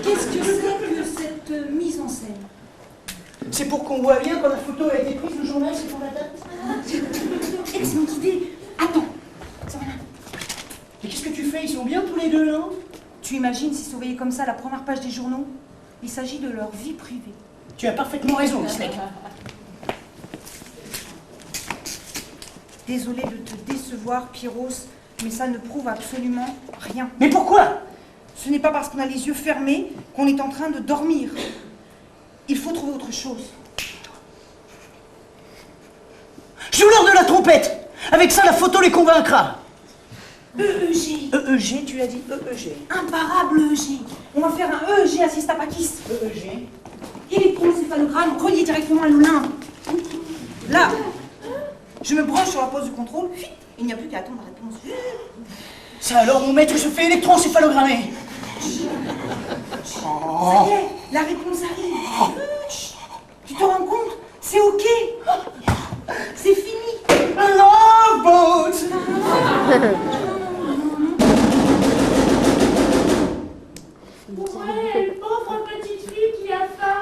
Speaker 5: Qu'est-ce que c'est que cette mise en scène?
Speaker 1: C'est pour qu'on voit bien quand la photo a été prise, le journal, c'est pour la date.
Speaker 5: Excellente idée. Attends. Ça va là.
Speaker 1: Et qu'est-ce que tu fais? Ils sont bien tous les deux là?
Speaker 5: Tu imagines s'ils surveillaient comme ça la première page des journaux? Il s'agit de leur vie privée.
Speaker 1: Tu as parfaitement raison, Isley.
Speaker 5: Désolée de te décevoir, Pierrot, mais ça ne prouve absolument rien.
Speaker 1: Mais pourquoi?
Speaker 5: Ce n'est pas parce qu'on a les yeux fermés qu'on est en train de dormir. Il faut trouver autre chose.
Speaker 1: Joue-leur de la trompette. Avec ça, la photo les convaincra.
Speaker 5: EEG.
Speaker 1: EEG, tu as dit EEG.
Speaker 5: Imparable EEG. On va faire un EEG à Siestapakis.
Speaker 1: EEG.
Speaker 5: Électroencéphalogramme relié directement à l'Olympe. Là, je me branche sur la pose de contrôle. Il n'y a plus qu'à attendre la réponse.
Speaker 1: Ça alors, mon maître se fait électroencéphalogrammer.
Speaker 5: Ça y est, la réponse arrive. Chut. Tu te rends compte? C'est OK. C'est fini.
Speaker 1: A love boat.
Speaker 12: Ouais, pauvre petite fille qui a faim.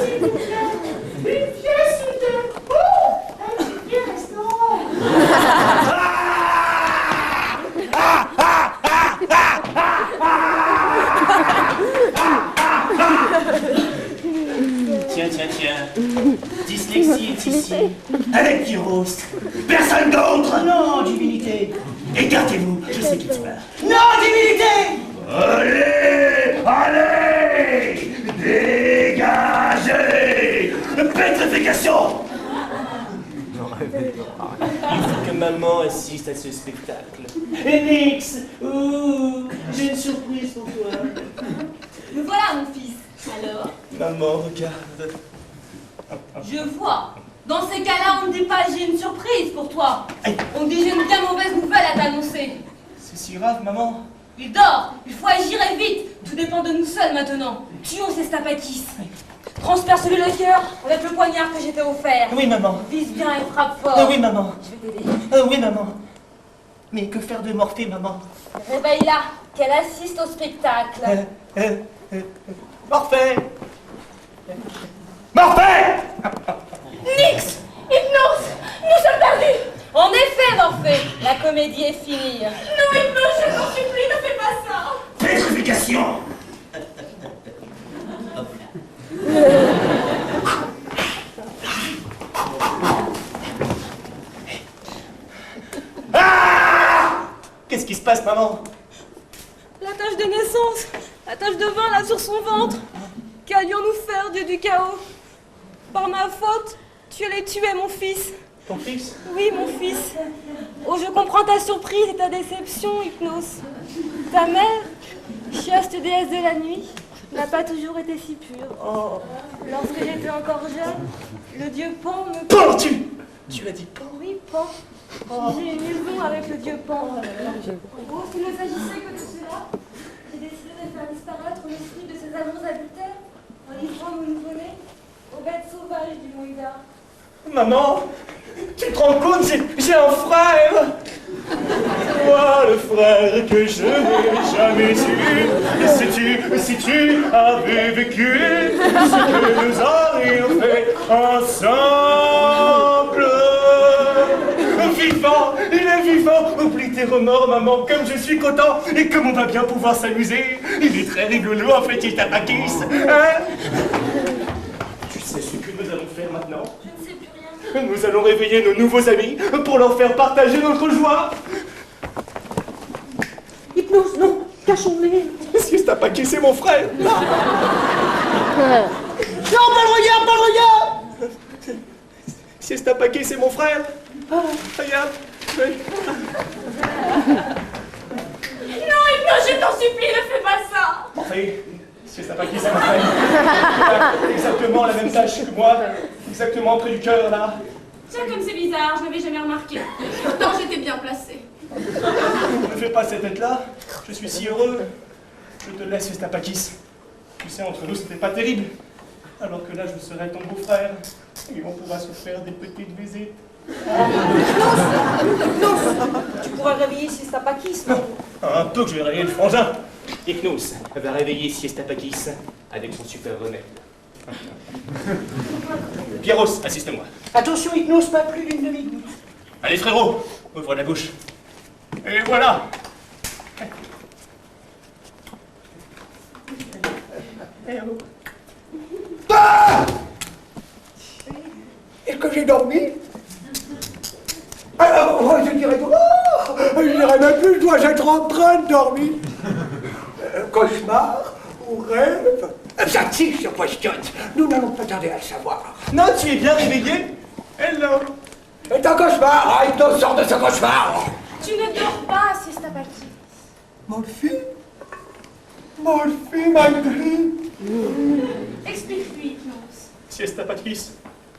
Speaker 12: S'il vous plaît, une pièce ou deux. Un petit restaurant.
Speaker 9: Tiens. Dyslexie est ici. Avec Pierrot.
Speaker 10: Personne d'autre!
Speaker 1: Non, divinité.
Speaker 10: Écartez-vous, je sais qui te parle.
Speaker 1: Non, divinité.
Speaker 10: Allez! Dégagez! Pétrification!
Speaker 9: Il faut que maman assiste à ce spectacle. Nix, j'ai une surprise pour toi.
Speaker 7: Me voilà, mon fils. Alors?
Speaker 9: Maman, regarde.
Speaker 7: Je vois. Dans ces cas-là, on ne dit pas j'ai une surprise pour toi. On dit j'ai une bien mauvaise nouvelle à t'annoncer.
Speaker 9: C'est si grave, maman.
Speaker 7: Il dort. Il faut agir et vite. Tout dépend de nous seuls maintenant. Tuons Siestapakis. Transperce-lui le cœur avec le poignard que j'ai t'ai offert.
Speaker 9: Oui, maman.
Speaker 7: Vise bien et frappe fort.
Speaker 9: Oui, maman.
Speaker 7: Je vais t'aider.
Speaker 9: Oui, maman. Mais que faire de Morphée, maman?
Speaker 7: Réveille-la, qu'elle assiste au spectacle.
Speaker 9: Morphée!
Speaker 10: Morphée!
Speaker 7: Nix! Hypnose! Nous sommes perdus! En effet, Morphée, la comédie est finie.
Speaker 12: Non, Hypnose, je t'en supplie, ne fais pas ça.
Speaker 10: Pétrification!
Speaker 9: Qu'est-ce qui se passe, maman?
Speaker 7: La tache de naissance, la tache de vin là sur son ventre. Qu'allions-nous faire, Dieu du chaos? Par ma faute, tu allais tuer mon fils.
Speaker 9: Ton fils?
Speaker 7: Oui, mon fils. Oh, je comprends ta surprise et ta déception, Hypnose. Ta mère, chaste déesse de la nuit, n'a pas toujours été si pure.
Speaker 9: Oh.
Speaker 7: Lorsque j'étais encore jeune, le dieu Pan me...
Speaker 9: Pan, tu as dit Pan?
Speaker 7: Oui, Pan. J'ai une liaison avec le dieu Pan. Oh, s'il ne s'agissait que de cela, j'ai décidé de faire disparaître le fruit de ces amours adultères en livrant mon nouveau-né aux bêtes sauvages du Moïda.
Speaker 9: Maman, tu te rends compte, j'ai un frère. Moi, le frère que je n'ai jamais eu. Si tu avais vécu ce que nous aurions fait ensemble. Vivant, il est vivant. Oublie tes remords, maman, comme je suis content et comme on va bien pouvoir s'amuser. Il est très rigolo en fait, Siestapakis. Hein? Tu sais ce que nous allons faire maintenant? maintenant?
Speaker 7: Je ne sais plus rien.
Speaker 9: Nous allons réveiller nos nouveaux amis pour leur faire partager notre joie.
Speaker 5: Hypnose, non, cachons-les.
Speaker 9: Siesta Paquis, c'est mon frère.
Speaker 1: Non, pas le regard, pas le regard.
Speaker 9: Siesta Paquis, c'est mon frère. Regarde. Oui.
Speaker 12: Non, Hypnose, je t'en supplie, ne fais pas ça.
Speaker 9: Oui, Siesta Paquis, c'est mon frère. Il a exactement la même tâche que moi. Exactement près du cœur, là.
Speaker 12: Tiens, comme c'est bizarre, je n'avais jamais remarqué. Pourtant, j'étais bien placée.
Speaker 9: Ne fais pas cette tête-là. Je suis si heureux. Je te laisse, Siesta Paquis. Tu sais, entre nous, c'était pas terrible. Alors que là, je serai ton beau-frère. Et on pourra se faire des petites visites.
Speaker 5: Non, tu pourras réveiller Siesta Paquis, non?
Speaker 9: Un peu que je vais réveiller le frangin. Hypnose va réveiller Siesta Paquis avec son super remède. Pierros, assiste-moi.
Speaker 1: Attention, Hypnose, pas plus d'une demi-goutte.
Speaker 9: Allez, frérot, ouvre la bouche. Et voilà.
Speaker 2: Ah! Est-ce que j'ai dormi? Alors, je dirais même plus, je dois être en train de dormir. Cauchemar ou rêve? Ça tire sur question. Nous n'allons pas tarder à le savoir.
Speaker 9: Non, tu es bien réveillé? Hello.
Speaker 2: C'est un cauchemar. Ah, Hypnose, sort de ce cauchemar.
Speaker 12: Tu ne dors pas, Siesta Paquis.
Speaker 2: Morphine, malgré.
Speaker 12: Explique-lui, Hypnose.
Speaker 9: Siesta Paquis,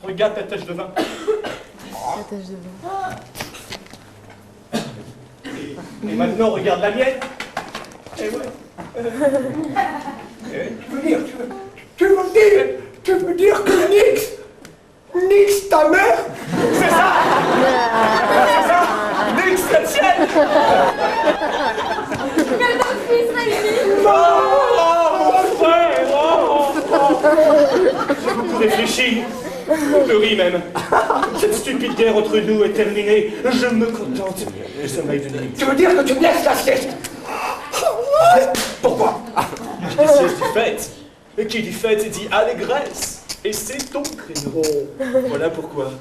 Speaker 9: regarde ta tache de vin. Et maintenant, regarde la mienne. Et ouais.
Speaker 2: Tu veux dire que Nix ta mère?
Speaker 9: C'est ça. C'est ça. Nix la tienne.
Speaker 7: Quel donc fils réuni.
Speaker 9: Mon frère. J'ai beaucoup réfléchi. Je ris même. Cette stupide guerre entre nous est terminée. Je me contente du sommeil de nuit.
Speaker 2: Tu veux dire que tu me laisses la sieste? Pourquoi?
Speaker 9: Qui dit sieste dit fête. Et qui dit fête dit allégresse. Et c'est ton créneau. Voilà pourquoi.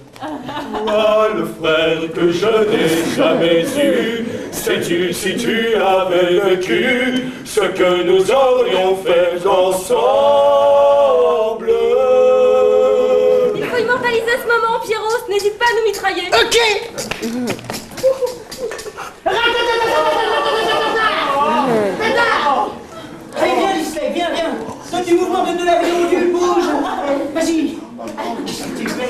Speaker 9: Toi, le frère que je n'ai jamais eu, sais-tu si tu avais vécu ce que nous aurions fait ensemble?
Speaker 7: Il faut immortaliser ce moment, Pierros. N'hésite pas à nous mitrailler.
Speaker 1: Ok. Allez, viens, Lisbeth, viens. Toi, tu mouvement de la vidéo, tu bouges. Vas-y. Qu'est-ce que tu fais?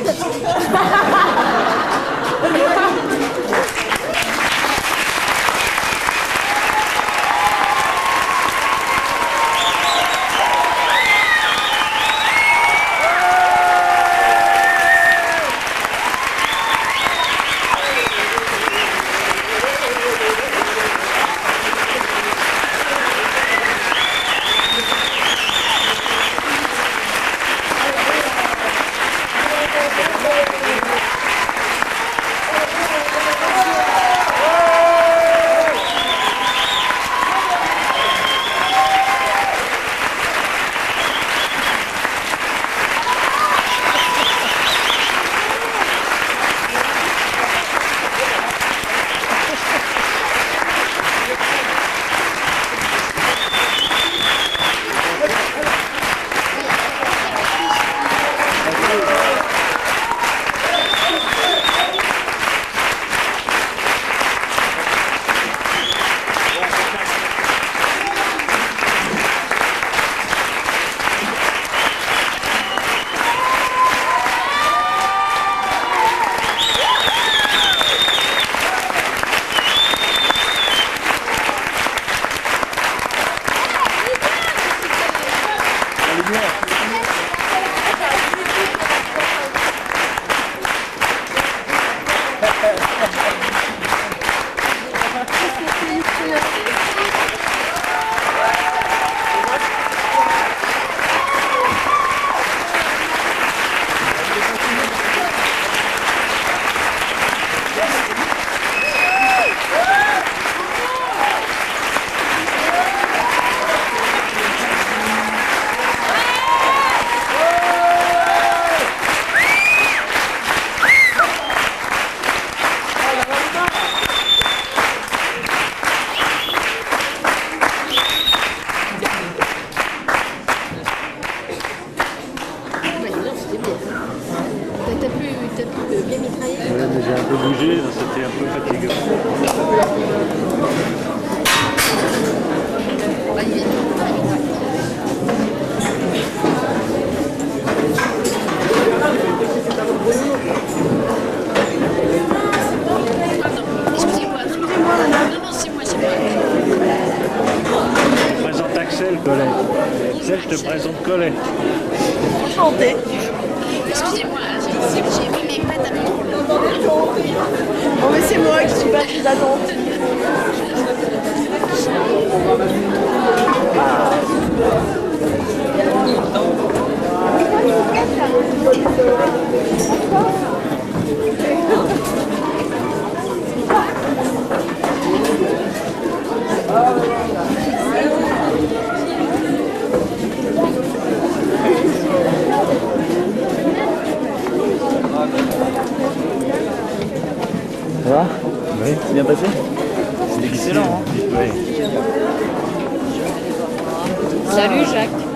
Speaker 8: peut-être bien mitraillé.
Speaker 4: Ouais, mais j'ai un peu bougé, là, c'était un peu fatigant.
Speaker 8: Excusez-moi, madame. Non, c'est moi.
Speaker 4: Je présente Axel, Collet. Axel, je te présente Collet.
Speaker 8: Enchantée. Excusez-moi, j'ai mis mes pattes à trop long. Oh, mais c'est moi qui suis pas plus attente.
Speaker 4: Ça va? Oui. C'est bien passé? C'est excellent, hein? Oui.
Speaker 3: Salut Jacques.